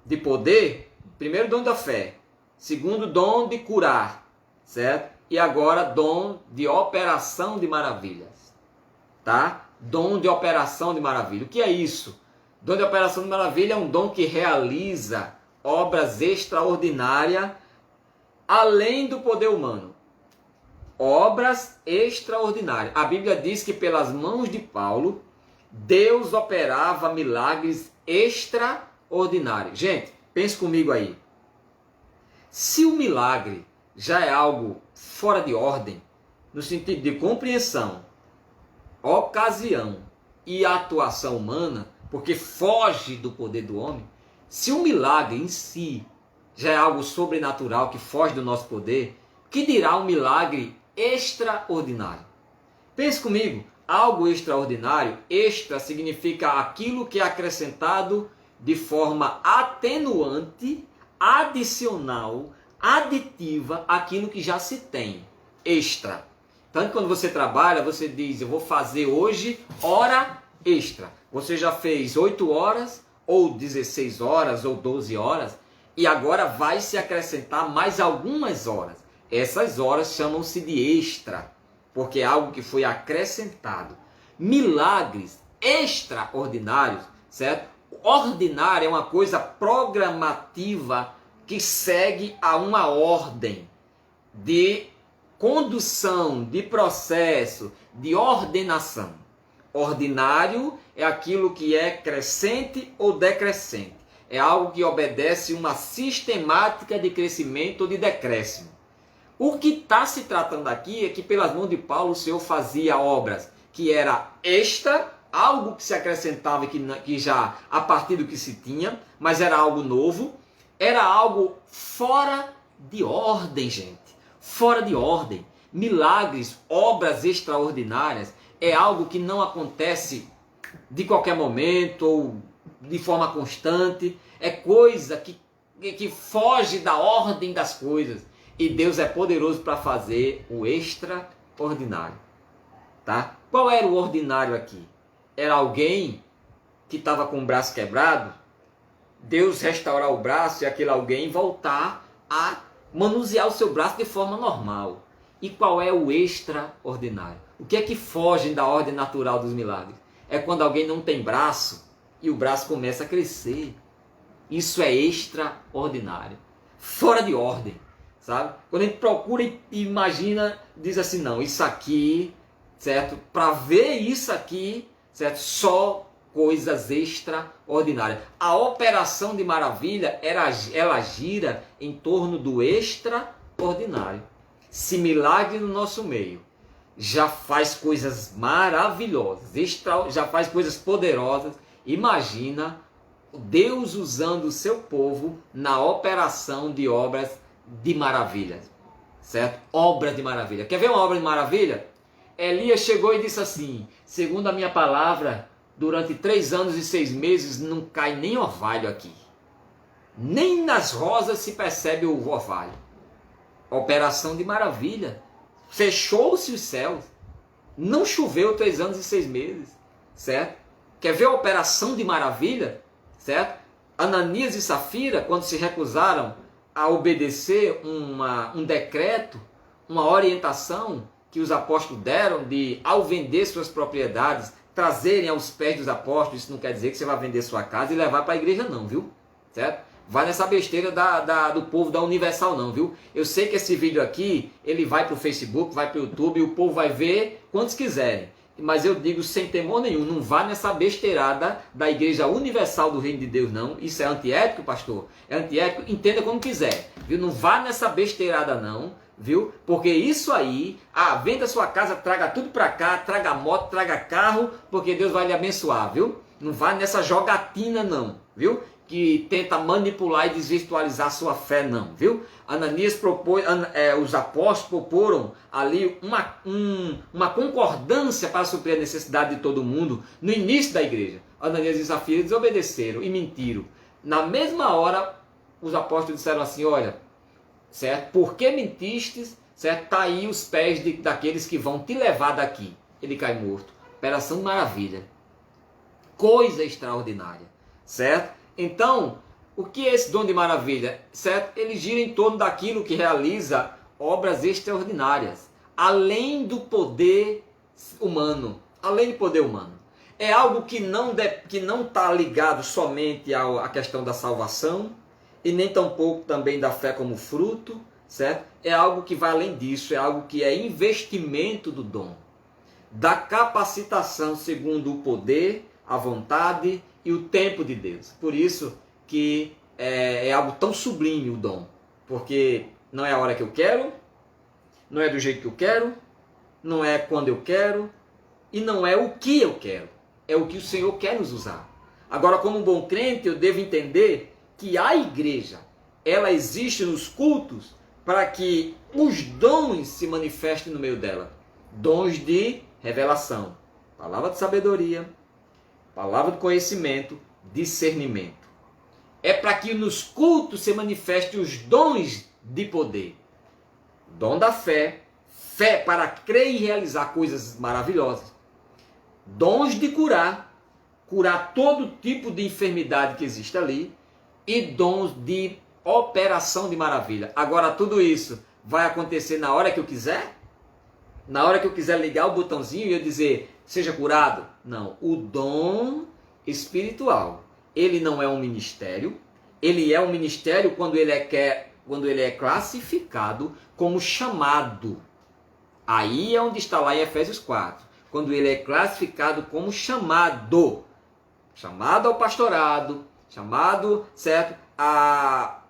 A: de poder, primeiro dom da fé, segundo dom de curar, certo? E agora dom de operação de maravilhas, tá? Dom de operação de maravilha. O que é isso? Dom de operação de maravilha é um dom que realiza obras extraordinárias além do poder humano. Obras extraordinárias. A Bíblia diz que pelas mãos de Paulo, Deus operava milagres extraordinários. Gente, pense comigo aí. Se o milagre já é algo fora de ordem, no sentido de compreensão, ocasião e atuação humana, porque foge do poder do homem, se o milagre em si já é algo sobrenatural que foge do nosso poder, que dirá um milagre extraordinário? Pense comigo, algo extraordinário, extra significa aquilo que é acrescentado de forma atenuante, adicional, aditiva àquilo que já se tem, extra. Tanto quando você trabalha, você diz, eu vou fazer hoje hora extra. Você já fez 8 horas, ou 16 horas, ou 12 horas, e agora vai se acrescentar mais algumas horas. Essas horas chamam-se de extra, porque é algo que foi acrescentado. Milagres extraordinários, certo? Ordinário é uma coisa programativa que segue a uma ordem de condução, de processo, de ordenação. Ordinário é aquilo que é crescente ou decrescente. É algo que obedece uma sistemática de crescimento ou de decréscimo. O que está se tratando aqui é que pelas mãos de Paulo o Senhor fazia obras que era extra, algo que se acrescentava que já a partir do que se tinha, mas era algo novo, era algo fora de ordem, gente. Fora de ordem. Milagres, obras extraordinárias, é algo que não acontece de qualquer momento ou de forma constante. É coisa que foge da ordem das coisas. E Deus é poderoso para fazer o extraordinário. Tá? Qual era o ordinário aqui? Era alguém que estava com o braço quebrado, Deus restaurar o braço e aquele alguém voltar a manusear o seu braço de forma normal. E qual é o extraordinário? O que é que foge da ordem natural dos milagres? É quando alguém não tem braço e o braço começa a crescer. Isso é extraordinário. Fora de ordem, sabe? Quando a gente procura e imagina, diz assim, não, isso aqui certo? Para ver isso aqui, certo? Só coisas extraordinárias. A operação de maravilha, ela gira em torno do extraordinário. Se milagre no nosso meio já faz coisas maravilhosas, já faz coisas poderosas, imagina Deus usando o seu povo na operação de obras de maravilha, certo? Obra de maravilha. Quer ver uma obra de maravilha? Elias chegou e disse assim: segundo a minha palavra, durante 3 anos e 6 meses não cai nem orvalho aqui. Nem nas rosas se percebe o orvalho. Operação de maravilha. Fechou-se os céus. Não choveu 3 anos e 6 meses. Certo? Quer ver a operação de maravilha? Certo? Ananias e Safira, quando se recusaram a obedecer um decreto, uma orientação que os apóstolos deram de, ao vender suas propriedades, trazerem aos pés dos apóstolos. Isso não quer dizer que você vai vender sua casa e levar para a igreja não, viu? Certo? Vai nessa besteira do povo da Universal não, viu? Eu sei que esse vídeo aqui, ele vai para o Facebook, vai para o YouTube, e o povo vai ver quantos quiserem. Mas eu digo sem temor nenhum, não vá nessa besteirada da Igreja Universal do Reino de Deus não. Isso é antiético, pastor? É antiético? Entenda como quiser, viu? Não vá nessa besteirada não, viu? Porque isso aí, venda sua casa, traga tudo para cá, traga moto, traga carro, porque Deus vai lhe abençoar, viu? Não vá nessa jogatina não, viu? Que tenta manipular e desvirtualizar sua fé não, viu? Ananias propôs, os apóstolos proporam ali uma concordância para suprir a necessidade de todo mundo no início da igreja. Ananias e Safira desobedeceram e mentiram. Na mesma hora, os apóstolos disseram assim: olha, certo? Por que mentistes? Certo? Tá aí os pés daqueles que vão te levar daqui. Ele cai morto. Operação de maravilha. Coisa extraordinária. Certo? Então, o que é esse dom de maravilha? Certo? Ele gira em torno daquilo que realiza obras extraordinárias. Além do poder humano. Além do poder humano. É algo que não está ligado somente à questão da salvação, e nem tampouco também da fé como fruto, certo? É algo que vai além disso, é algo que é investimento do dom, da capacitação segundo o poder, a vontade e o tempo de Deus. Por isso que é algo tão sublime o dom, porque não é a hora que eu quero, não é do jeito que eu quero, não é quando eu quero, e não é o que eu quero, é o que o Senhor quer nos usar. Agora, como um bom crente, eu devo entender que a igreja, ela existe nos cultos para que os dons se manifestem no meio dela. Dons de revelação, palavra de sabedoria, palavra de conhecimento, discernimento. É para que nos cultos se manifestem os dons de poder. Dom da fé, fé para crer e realizar coisas maravilhosas. Dons de curar todo tipo de enfermidade que existe ali, e dons de operação de maravilha. Agora, tudo isso vai acontecer na hora que eu quiser? Na hora que eu quiser ligar o botãozinho e eu dizer, seja curado? Não. O dom espiritual, ele não é um ministério, ele é um ministério quando ele é classificado como chamado. Aí é onde está lá em Efésios 4. Quando ele é classificado como chamado. Chamado ao pastorado, chamado, certo, a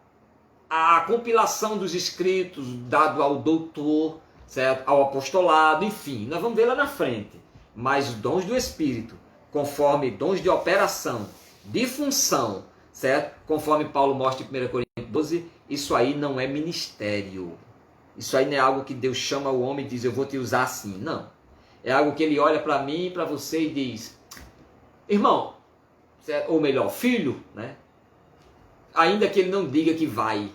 A: compilação dos escritos dado ao doutor, certo, ao apostolado, enfim, nós vamos ver lá na frente. Mas os dons do Espírito, conforme dons de operação, de função, certo, conforme Paulo mostra em 1 Coríntios 12, isso aí não é ministério. Isso aí não é algo que Deus chama o homem e diz, eu vou te usar assim. Não. É algo que ele olha para mim e para você e diz, irmão, ou melhor, filho, né? Ainda que ele não diga que vai,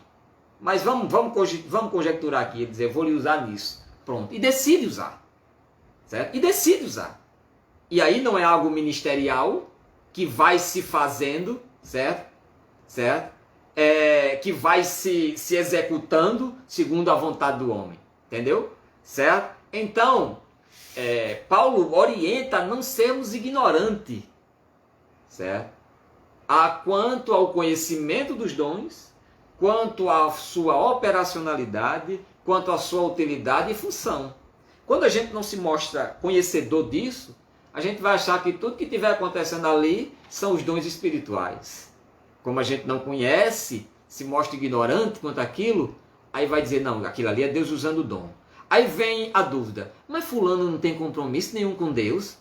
A: mas vamos conjecturar aqui, ele dizer, eu vou lhe usar nisso. Pronto. E decide usar. Certo? E decide usar. E aí não é algo ministerial que vai se fazendo, certo? Certo? Que vai se executando segundo a vontade do homem. Entendeu? Certo? Então, Paulo orienta a não sermos ignorantes. Certo? Quanto ao conhecimento dos dons, quanto à sua operacionalidade, quanto à sua utilidade e função. Quando a gente não se mostra conhecedor disso, a gente vai achar que tudo que estiver acontecendo ali são os dons espirituais. Como a gente não conhece, se mostra ignorante quanto àquilo, aí vai dizer, não, aquilo ali é Deus usando o dom. Aí vem a dúvida, mas fulano não tem compromisso nenhum com Deus?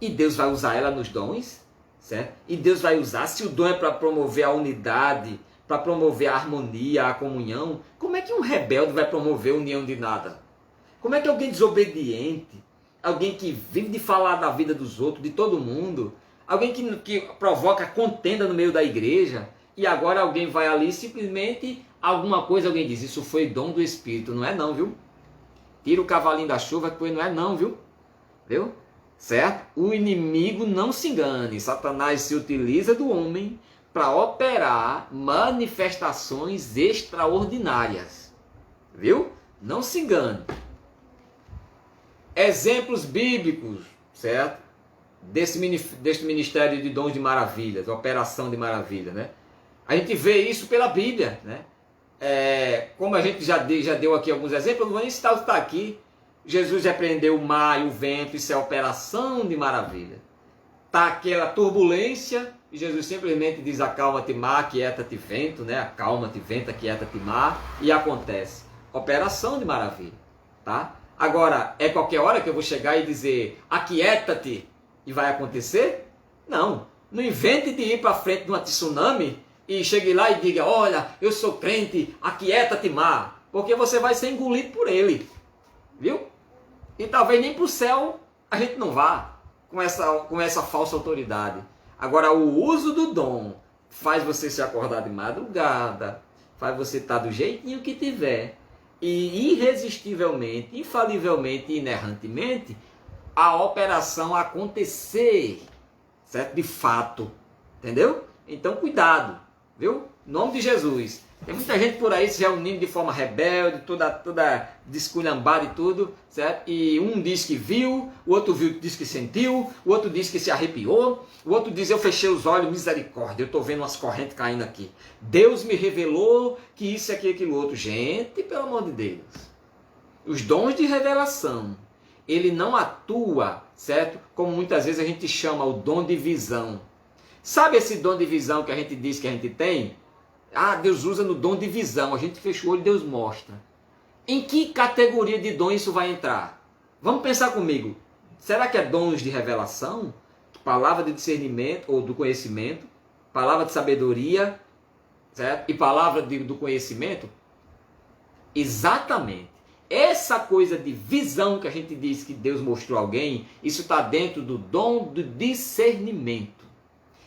A: E Deus vai usar ela nos dons? Certo? E Deus vai usar, se o dom é para promover a unidade, para promover a harmonia, a comunhão, como é que um rebelde vai promover a união de nada? Como é que alguém desobediente, alguém que vive de falar da vida dos outros, de todo mundo, alguém que provoca contenda no meio da igreja, e agora alguém vai ali simplesmente, alguma coisa alguém diz, isso foi dom do Espírito, não é não, viu? Tira o cavalinho da chuva, que não é não, viu? Viu? Certo? O inimigo, não se engane, Satanás se utiliza do homem para operar manifestações extraordinárias. Viu? Não se engane. Exemplos bíblicos, certo? Desse ministério de dons de maravilhas, operação de maravilha, né? A gente vê isso pela Bíblia, né? Como a gente já deu aqui alguns exemplos, eu não vou nem citar aqui. Jesus repreendeu o mar e o vento, isso é operação de maravilha. Está aquela turbulência e Jesus simplesmente diz: acalma-te mar, aquieta-te vento, né? Acalma-te vento, aquieta-te mar, e acontece. Operação de maravilha, tá? Agora, é qualquer hora que eu vou chegar e dizer aquieta-te e vai acontecer? Não. Não invente de ir para frente de uma tsunami e chegue lá e diga: olha, eu sou crente, aquieta-te mar, porque você vai ser engolido por ele, viu? E talvez nem para o céu a gente não vá com essa falsa autoridade. Agora, o uso do dom faz você se acordar de madrugada, faz você estar do jeitinho que tiver, e irresistivelmente, infalivelmente, inerrantemente, a operação acontecer, certo? De fato, entendeu? Então, cuidado, viu? Em nome de Jesus. Tem muita gente por aí se reunindo de forma rebelde, toda desculhambada e tudo, certo? E um diz que viu, o outro diz que sentiu, o outro diz que se arrepiou, o outro diz: eu fechei os olhos, misericórdia, eu estou vendo umas correntes caindo aqui. Deus me revelou que isso, aqui, aquilo outro. Gente, pelo amor de Deus. Os dons de revelação, ele não atua, certo? Como muitas vezes a gente chama o dom de visão. Sabe esse dom de visão que a gente diz que a gente tem? Ah, Deus usa no dom de visão. A gente fecha o olho e Deus mostra. Em que categoria de dom isso vai entrar? Vamos pensar comigo. Será que é dons de revelação? Palavra de discernimento ou do conhecimento? Palavra de sabedoria? Certo? E palavra do conhecimento? Exatamente. Essa coisa de visão que a gente diz que Deus mostrou a alguém, isso está dentro do dom do discernimento.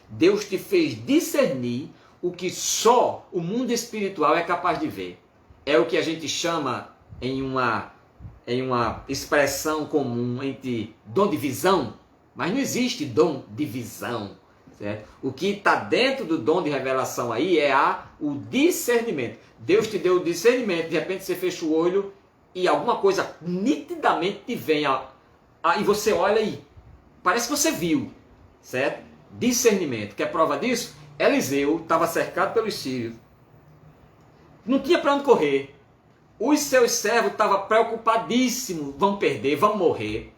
A: Deus te fez discernir o que só o mundo espiritual é capaz de ver. É o que a gente chama em uma expressão comum entre dom de visão, mas não existe dom de visão, certo? O que está dentro do dom de revelação aí é o discernimento. Deus te deu o discernimento, de repente você fecha o olho e alguma coisa nitidamente te vem, e você olha aí, parece que você viu, certo? Discernimento. Quer prova disso? Eliseu estava cercado pelos sírios, não tinha para onde correr, os seus servos estavam preocupadíssimos, vão perder, vão morrer,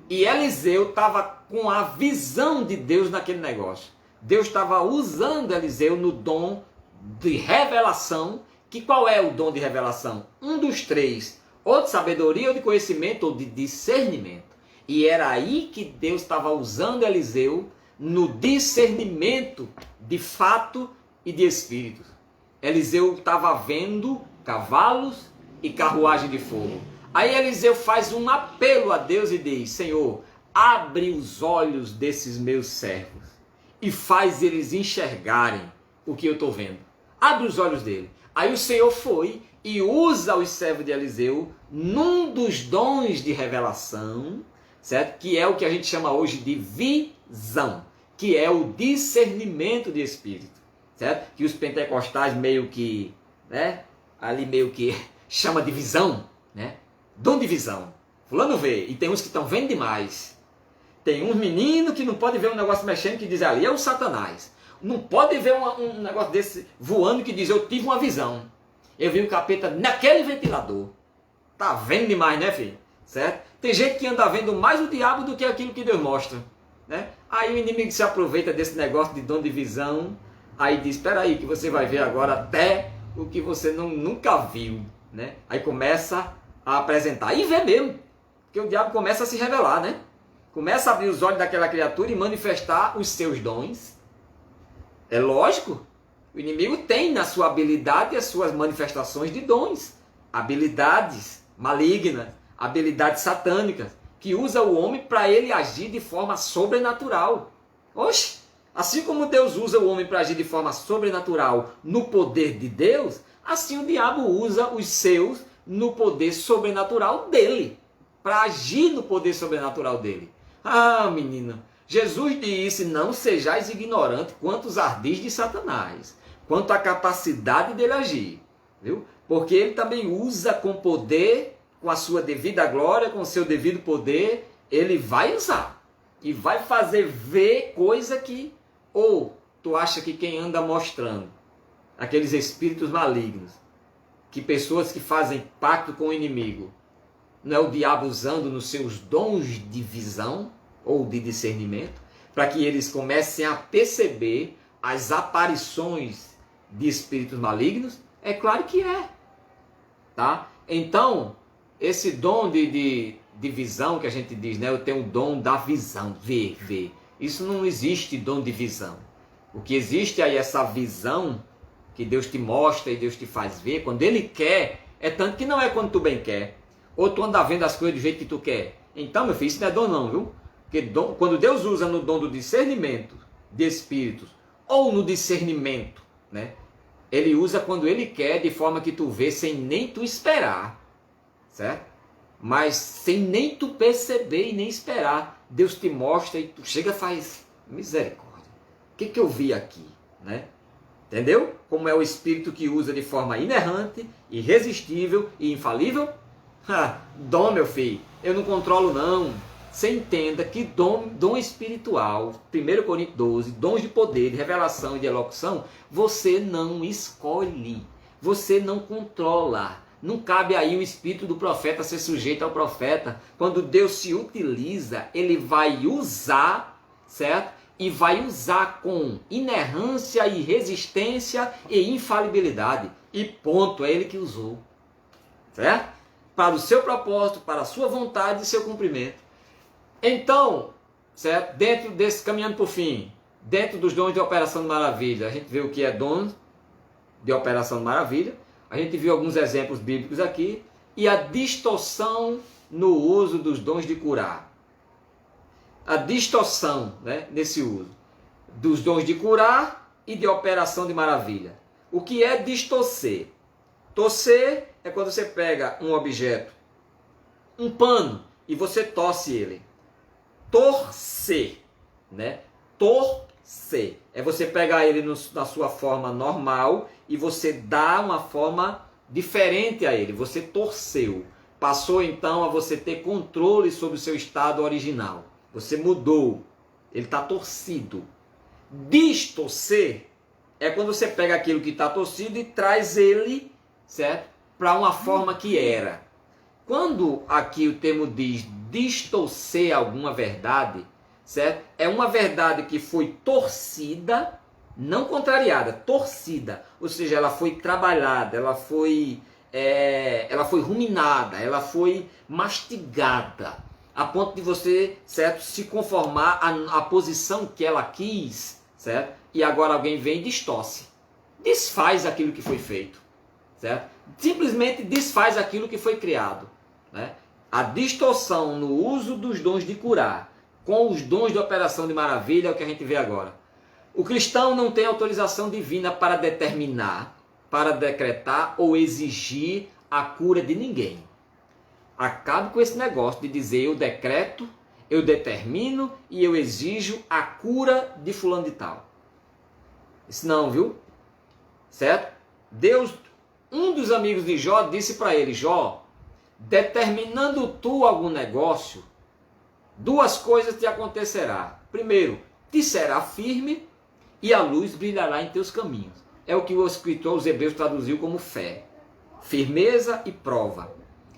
A: e Eliseu estava com a visão de Deus naquele negócio. Deus estava usando Eliseu no dom de revelação, que qual é o dom de revelação? Um dos três, ou de sabedoria, ou de conhecimento, ou de discernimento. E era aí que Deus estava usando Eliseu, no discernimento de fato e de espírito. Eliseu estava vendo cavalos e carruagem de fogo. Aí Eliseu faz um apelo a Deus e diz: Senhor, abre os olhos desses meus servos e faz eles enxergarem o que eu estou vendo. Abre os olhos dele. Aí o Senhor foi e usa os servos de Eliseu num dos dons de revelação, certo? Que é o que a gente chama hoje de visão, que é o discernimento de espírito, certo? Que os pentecostais meio que, né, ali meio que chama de visão, né? Dom de visão. Fulano vê, e tem uns que estão vendo demais. Tem uns meninos que não podem ver um negócio mexendo que diz ali, é o Satanás. Não pode ver um negócio desse voando que diz, eu tive uma visão. Eu vi o capeta naquele ventilador. Tá vendo demais, né, filho? Certo? Tem gente que anda vendo mais o diabo do que aquilo que Deus mostra, né? Aí o inimigo se aproveita desse negócio de dom de visão, aí diz, espera aí que você vai ver agora até o que você nunca viu, né? Aí começa a apresentar, e vê mesmo, porque o diabo começa a se revelar, né? Começa a abrir os olhos daquela criatura e manifestar os seus dons. É lógico, o inimigo tem na sua habilidade as suas manifestações de dons, habilidades malignas, habilidades satânicas, que usa o homem para ele agir de forma sobrenatural. Oxe, assim como Deus usa o homem para agir de forma sobrenatural no poder de Deus, assim o diabo usa os seus no poder sobrenatural dele, para agir no poder sobrenatural dele. Ah, menina, Jesus disse, não sejais ignorantes quanto os ardis de Satanás, quanto à capacidade dele agir, viu? Porque ele também usa com poder, com a sua devida glória, com o seu devido poder, ele vai usar e vai fazer ver coisa que, ou tu acha que quem anda mostrando, aqueles espíritos malignos, que pessoas que fazem pacto com o inimigo, não é o diabo usando nos seus dons de visão ou de discernimento, para que eles comecem a perceber as aparições de espíritos malignos? É claro que é. Tá? Então, esse dom de visão que a gente diz, né? Eu tenho o dom da visão, ver. Isso não existe dom de visão. O que existe aí é essa visão que Deus te mostra e Deus te faz ver, quando Ele quer, é tanto que não é quando tu bem quer, ou tu anda vendo as coisas do jeito que tu quer. Então, meu filho, isso não é dom não, viu? Porque dom, quando Deus usa no dom do discernimento de espíritos, ou no discernimento, né? Ele usa quando Ele quer, de forma que tu vê sem nem tu esperar, certo? Mas sem nem tu perceber e nem esperar. Deus te mostra e tu chega e faz misericórdia. O que eu vi aqui, né? Entendeu? Como é o Espírito que usa de forma inerrante, irresistível e infalível? Dom, meu filho, eu não controlo não. Você entenda que dom espiritual, 1 Coríntios 12, dons de poder, de revelação e de elocução, você não escolhe, você não controla. Não cabe aí o espírito do profeta ser sujeito ao profeta. Quando Deus se utiliza, Ele vai usar, certo? E vai usar com inerrância e resistência e infalibilidade. E ponto, é Ele que usou, certo? Para o seu propósito, para a sua vontade e seu cumprimento. Então, certo? Dentro desse, caminhando por fim, dentro dos dons de operação de maravilha, a gente vê o que é dom de operação de maravilha, a gente viu alguns exemplos bíblicos aqui, e a distorção no uso dos dons de curar. A distorção, né, nesse uso dos dons de curar e de operação de maravilha. O que é distorcer? Torcer é quando você pega um objeto, um pano, e você torce ele. Torcer, né? Torcer é você pegar ele na sua forma normal e você dá uma forma diferente a ele. Você torceu. Passou então a você ter controle sobre o seu estado original. Você mudou. Ele está torcido. Distorcer é quando você pega aquilo que está torcido e traz ele, certo? Para uma forma que era. Quando aqui o termo diz distorcer alguma verdade, certo? É uma verdade que foi torcida, não contrariada, torcida. Ou seja, ela foi trabalhada, ela foi ruminada, ela foi mastigada, a ponto de você, certo, se conformar à posição que ela quis, certo? E agora alguém vem e distorce, desfaz aquilo que foi feito, certo? Simplesmente desfaz aquilo que foi criado, né? A distorção no uso dos dons de curar com os dons de operação de maravilha é o que a gente vê agora. O cristão não tem autorização divina para determinar, para decretar ou exigir a cura de ninguém. Acabe com esse negócio de dizer eu decreto, eu determino e eu exijo a cura de fulano de tal. Isso não, viu? Certo? Deus, um dos amigos de Jó disse para ele, Jó, determinando tu algum negócio, duas coisas te acontecerá. Primeiro, te será firme e a luz brilhará em teus caminhos. É o que o escritor aos Hebreus traduziu como fé, firmeza e prova.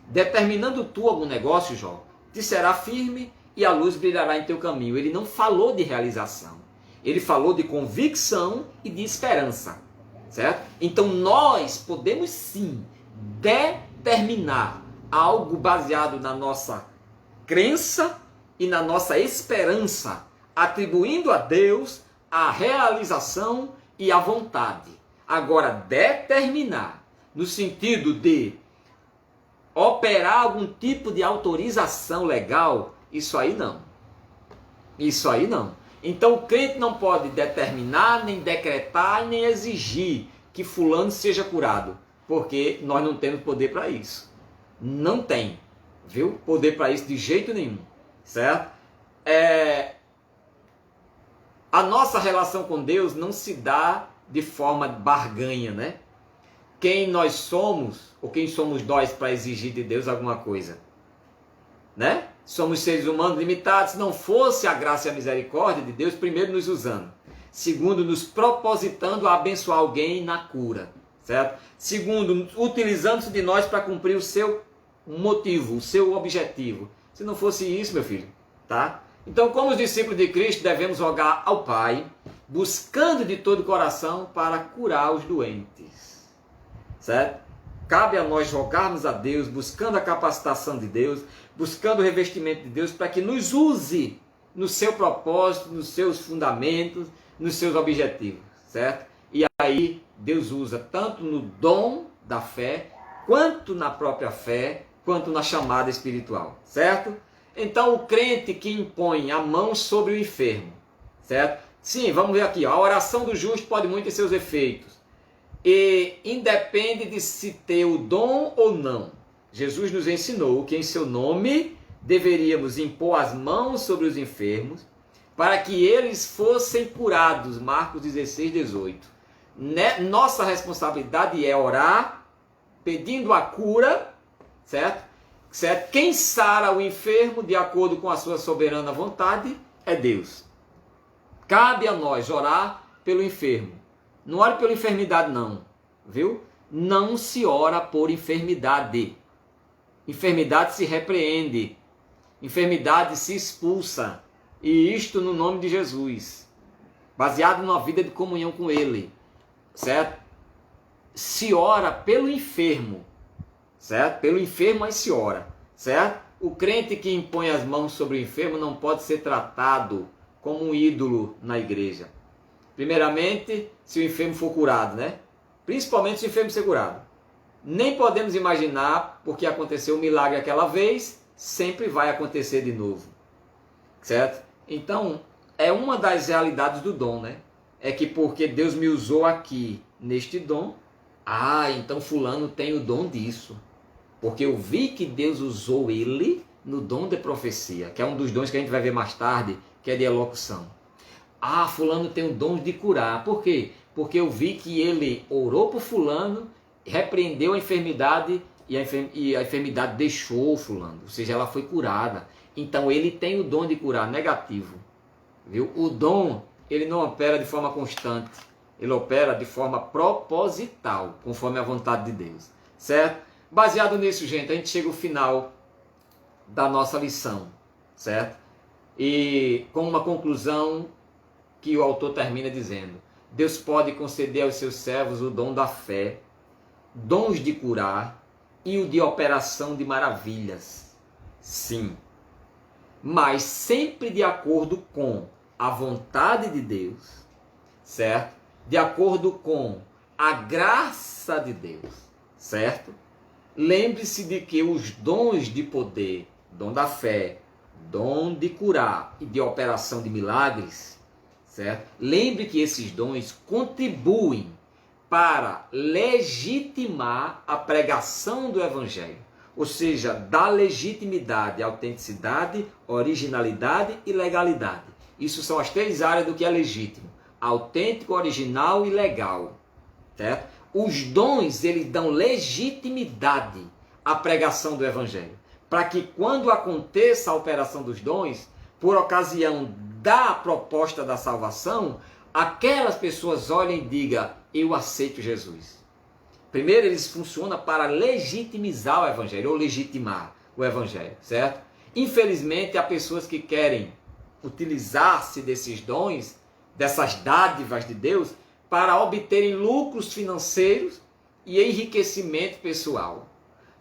A: Determinando tu algum negócio, Jó, te será firme e a luz brilhará em teu caminho. Ele não falou de realização. Ele falou de convicção e de esperança. Certo? Então nós podemos sim determinar algo baseado na nossa crença e na nossa esperança, atribuindo a Deus a realização e a vontade. Agora, determinar no sentido de operar algum tipo de autorização legal, isso aí não. Isso aí não. Então o crente não pode determinar, nem decretar, nem exigir que fulano seja curado, porque nós não temos poder para isso. Não tem, viu? Poder para isso de jeito nenhum, certo? A nossa relação com Deus não se dá de forma barganha, né? Quem nós somos, ou quem somos nós para exigir de Deus alguma coisa, né? Somos seres humanos limitados. Se não fosse a graça e a misericórdia de Deus, primeiro nos usando, segundo nos propositando a abençoar alguém na cura, certo? Segundo, utilizando-se de nós para cumprir o seu motivo, o seu objetivo. Se não fosse isso, meu filho, tá? Então, como os discípulos de Cristo, devemos rogar ao Pai, buscando de todo o coração para curar os doentes, certo? Cabe a nós rogarmos a Deus, buscando a capacitação de Deus, buscando o revestimento de Deus para que nos use no seu propósito, nos seus fundamentos, nos seus objetivos, certo? E aí Deus usa tanto no dom da fé, quanto na própria fé, quanto na chamada espiritual, certo? Então o crente que impõe a mão sobre o enfermo, certo? Sim, vamos ver aqui, ó, a oração do justo pode muito ter seus efeitos. E independe de se ter o dom ou não. Jesus nos ensinou que em seu nome deveríamos impor as mãos sobre os enfermos para que eles fossem curados. Marcos 16, 18. Nossa responsabilidade é orar pedindo a cura, certo? Certo? Quem sara o enfermo de acordo com a sua soberana vontade é Deus. Cabe a nós orar pelo enfermo. Não ore pela enfermidade não, viu? Não se ora por enfermidade. Enfermidade se repreende. Enfermidade se expulsa. E isto no nome de Jesus. Baseado numa vida de comunhão com Ele. Certo? Se ora pelo enfermo. Certo? Pelo enfermo aí se ora. Certo? O crente que impõe as mãos sobre o enfermo não pode ser tratado como um ídolo na igreja. Primeiramente, se o enfermo for curado, né? Principalmente se o enfermo ser curado. Nem podemos imaginar, porque aconteceu um milagre aquela vez, sempre vai acontecer de novo. Certo? Então, é uma das realidades do dom, né? É que porque Deus me usou aqui neste dom, então fulano tem o dom disso. Porque eu vi que Deus usou ele no dom de profecia, que é um dos dons que a gente vai ver mais tarde, que é de elocução. Fulano tem o dom de curar. Por quê? Porque eu vi que ele orou por fulano, repreendeu a enfermidade e a enfermidade deixou fulano. Ou seja, ela foi curada. Então ele tem o dom de curar, negativo. Viu? O dom, ele não opera de forma constante. Ele opera de forma proposital, conforme a vontade de Deus. Certo? Baseado nisso, gente, a gente chega ao final da nossa lição. Certo? E com uma conclusão que o autor termina dizendo: Deus pode conceder aos seus servos o dom da fé, dons de curar e o de operação de maravilhas. Sim, mas sempre de acordo com a vontade de Deus, certo? De acordo com a graça de Deus, certo? Lembre-se de que os dons de poder, dom da fé, dom de curar e de operação de milagres, certo? Lembre que esses dons contribuem para legitimar a pregação do Evangelho. Ou seja, dá legitimidade, autenticidade, originalidade e legalidade. Isso são as três áreas do que é legítimo: autêntico, original e legal. Certo? Os dons, eles dão legitimidade à pregação do Evangelho. Para que quando aconteça a operação dos dons, por ocasião da proposta da salvação, aquelas pessoas olhem e digam: eu aceito Jesus. Primeiro, eles funcionam para legitimizar o Evangelho, ou legitimar o Evangelho, certo? Infelizmente, há pessoas que querem utilizar-se desses dons, dessas dádivas de Deus, para obterem lucros financeiros e enriquecimento pessoal,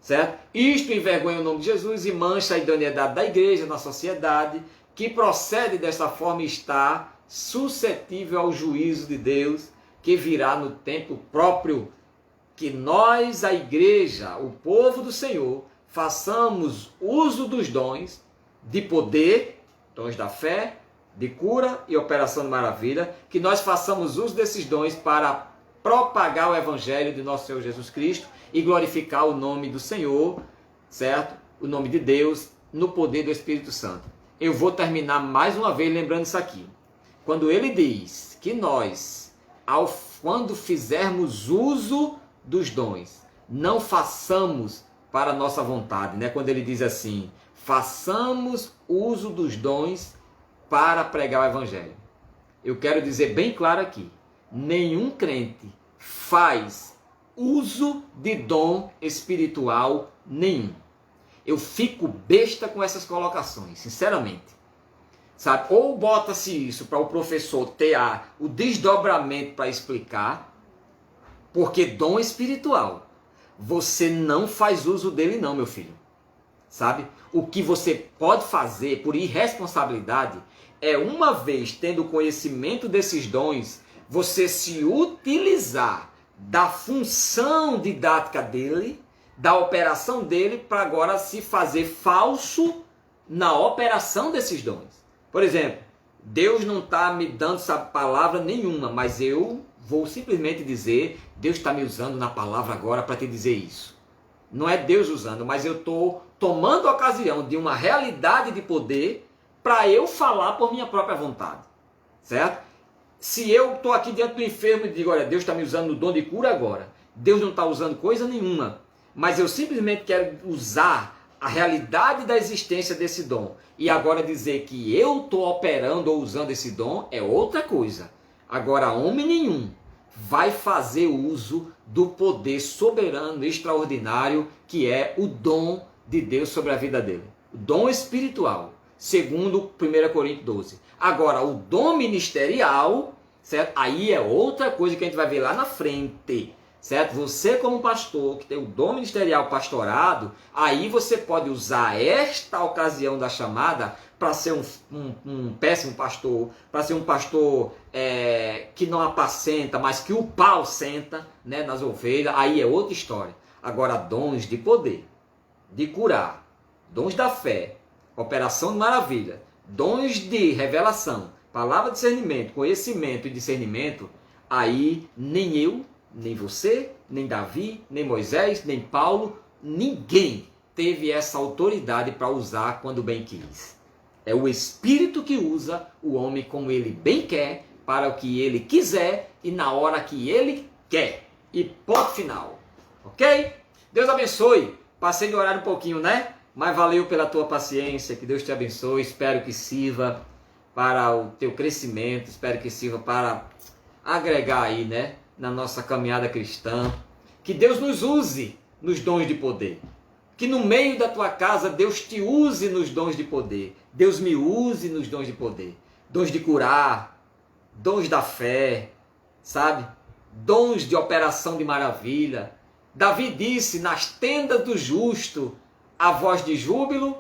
A: certo? Isto envergonha o nome de Jesus e mancha a idoneidade da igreja na sociedade, que procede dessa forma e está suscetível ao juízo de Deus, que virá no tempo próprio. Que nós, a igreja, o povo do Senhor, façamos uso dos dons de poder, dons da fé, de cura e operação de maravilha, que nós façamos uso desses dons para propagar o evangelho de nosso Senhor Jesus Cristo e glorificar o nome do Senhor, certo? O nome de Deus, no poder do Espírito Santo. Eu vou terminar mais uma vez lembrando isso aqui. Quando ele diz que nós, quando fizermos uso dos dons, não façamos para a nossa vontade, né? Quando ele diz assim, façamos uso dos dons para pregar o evangelho. Eu quero dizer bem claro aqui, nenhum crente faz uso de dom espiritual nenhum. Eu fico besta com essas colocações, sinceramente. Sabe? Ou bota-se isso para o professor ter o desdobramento para explicar, porque dom espiritual, você não faz uso dele não, meu filho. Sabe? O que você pode fazer por irresponsabilidade é, uma vez tendo conhecimento desses dons, você se utilizar da função didática dele, da operação dele, para agora se fazer falso na operação desses dons. Por exemplo, Deus não está me dando essa palavra nenhuma, mas eu vou simplesmente dizer, Deus está me usando na palavra agora para te dizer isso. Não é Deus usando, mas eu estou tomando a ocasião de uma realidade de poder para eu falar por minha própria vontade. Certo? Se eu estou aqui diante do enfermo e digo, olha, Deus está me usando no dom de cura agora. Deus não está usando coisa nenhuma. Mas eu simplesmente quero usar a realidade da existência desse dom. E agora dizer que eu estou operando ou usando esse dom é outra coisa. Agora, homem nenhum vai fazer uso do poder soberano, extraordinário, que é o dom de Deus sobre a vida dele. O dom espiritual, segundo 1 Coríntios 12. Agora, o dom ministerial, certo? Aí é outra coisa que a gente vai ver lá na frente. Certo? Você como pastor, que tem o dom ministerial pastorado, aí você pode usar esta ocasião da chamada para ser um péssimo pastor, para ser um pastor que não apacenta, mas que o pau senta, né, nas ovelhas, aí é outra história. Agora, dons de poder, de curar, dons da fé, operação de maravilha, dons de revelação, palavra de discernimento, conhecimento e discernimento, aí nem eu, nem você, nem Davi, nem Moisés, nem Paulo, ninguém teve essa autoridade para usar quando bem quis. É o Espírito que usa o homem como ele bem quer, para o que ele quiser e na hora que ele quer. E ponto final. Ok? Deus abençoe. Passei do horário um pouquinho, né? Mas valeu pela tua paciência. Que Deus te abençoe. Espero que sirva para o teu crescimento. Espero que sirva para agregar aí, né, na nossa caminhada cristã. Que Deus nos use nos dons de poder. Que no meio da tua casa Deus te use nos dons de poder. Deus me use nos dons de poder. Dons de curar, dons da fé, sabe? Dons de operação de maravilha. Davi disse, nas tendas do justo, a voz de júbilo,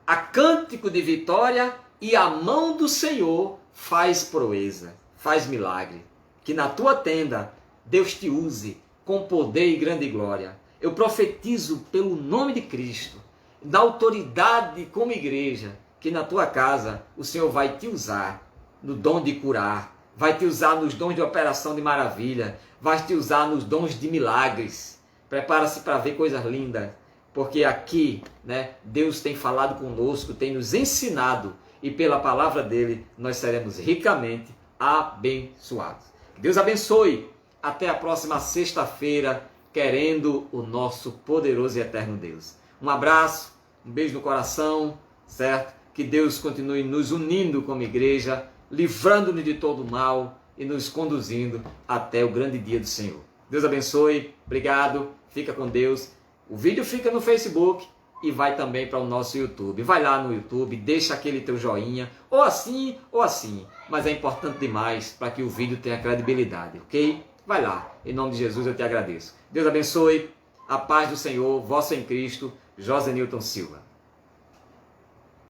A: a cântico de vitória e a mão do Senhor faz proeza, faz milagre. Que na tua tenda Deus te use com poder e grande glória. Eu profetizo pelo nome de Cristo, na autoridade como igreja, que na tua casa o Senhor vai te usar no dom de curar, vai te usar nos dons de operação de maravilha, vai te usar nos dons de milagres. Prepara-se para ver coisas lindas, porque aqui, né, Deus tem falado conosco, tem nos ensinado, e pela palavra dele nós seremos ricamente abençoados. Que Deus abençoe. Até a próxima sexta-feira, querendo o nosso poderoso e eterno Deus. Um abraço, um beijo no coração, certo? Que Deus continue nos unindo como igreja, livrando-nos de todo mal e nos conduzindo até o grande dia do Senhor. Deus abençoe, obrigado, fica com Deus. O vídeo fica no Facebook e vai também para o nosso YouTube. Vai lá no YouTube, deixa aquele teu joinha, ou assim, mas é importante demais para que o vídeo tenha credibilidade, ok? Vai lá, em nome de Jesus eu te agradeço. Deus abençoe, a paz do Senhor, vosso em Cristo, Josenilton Silva.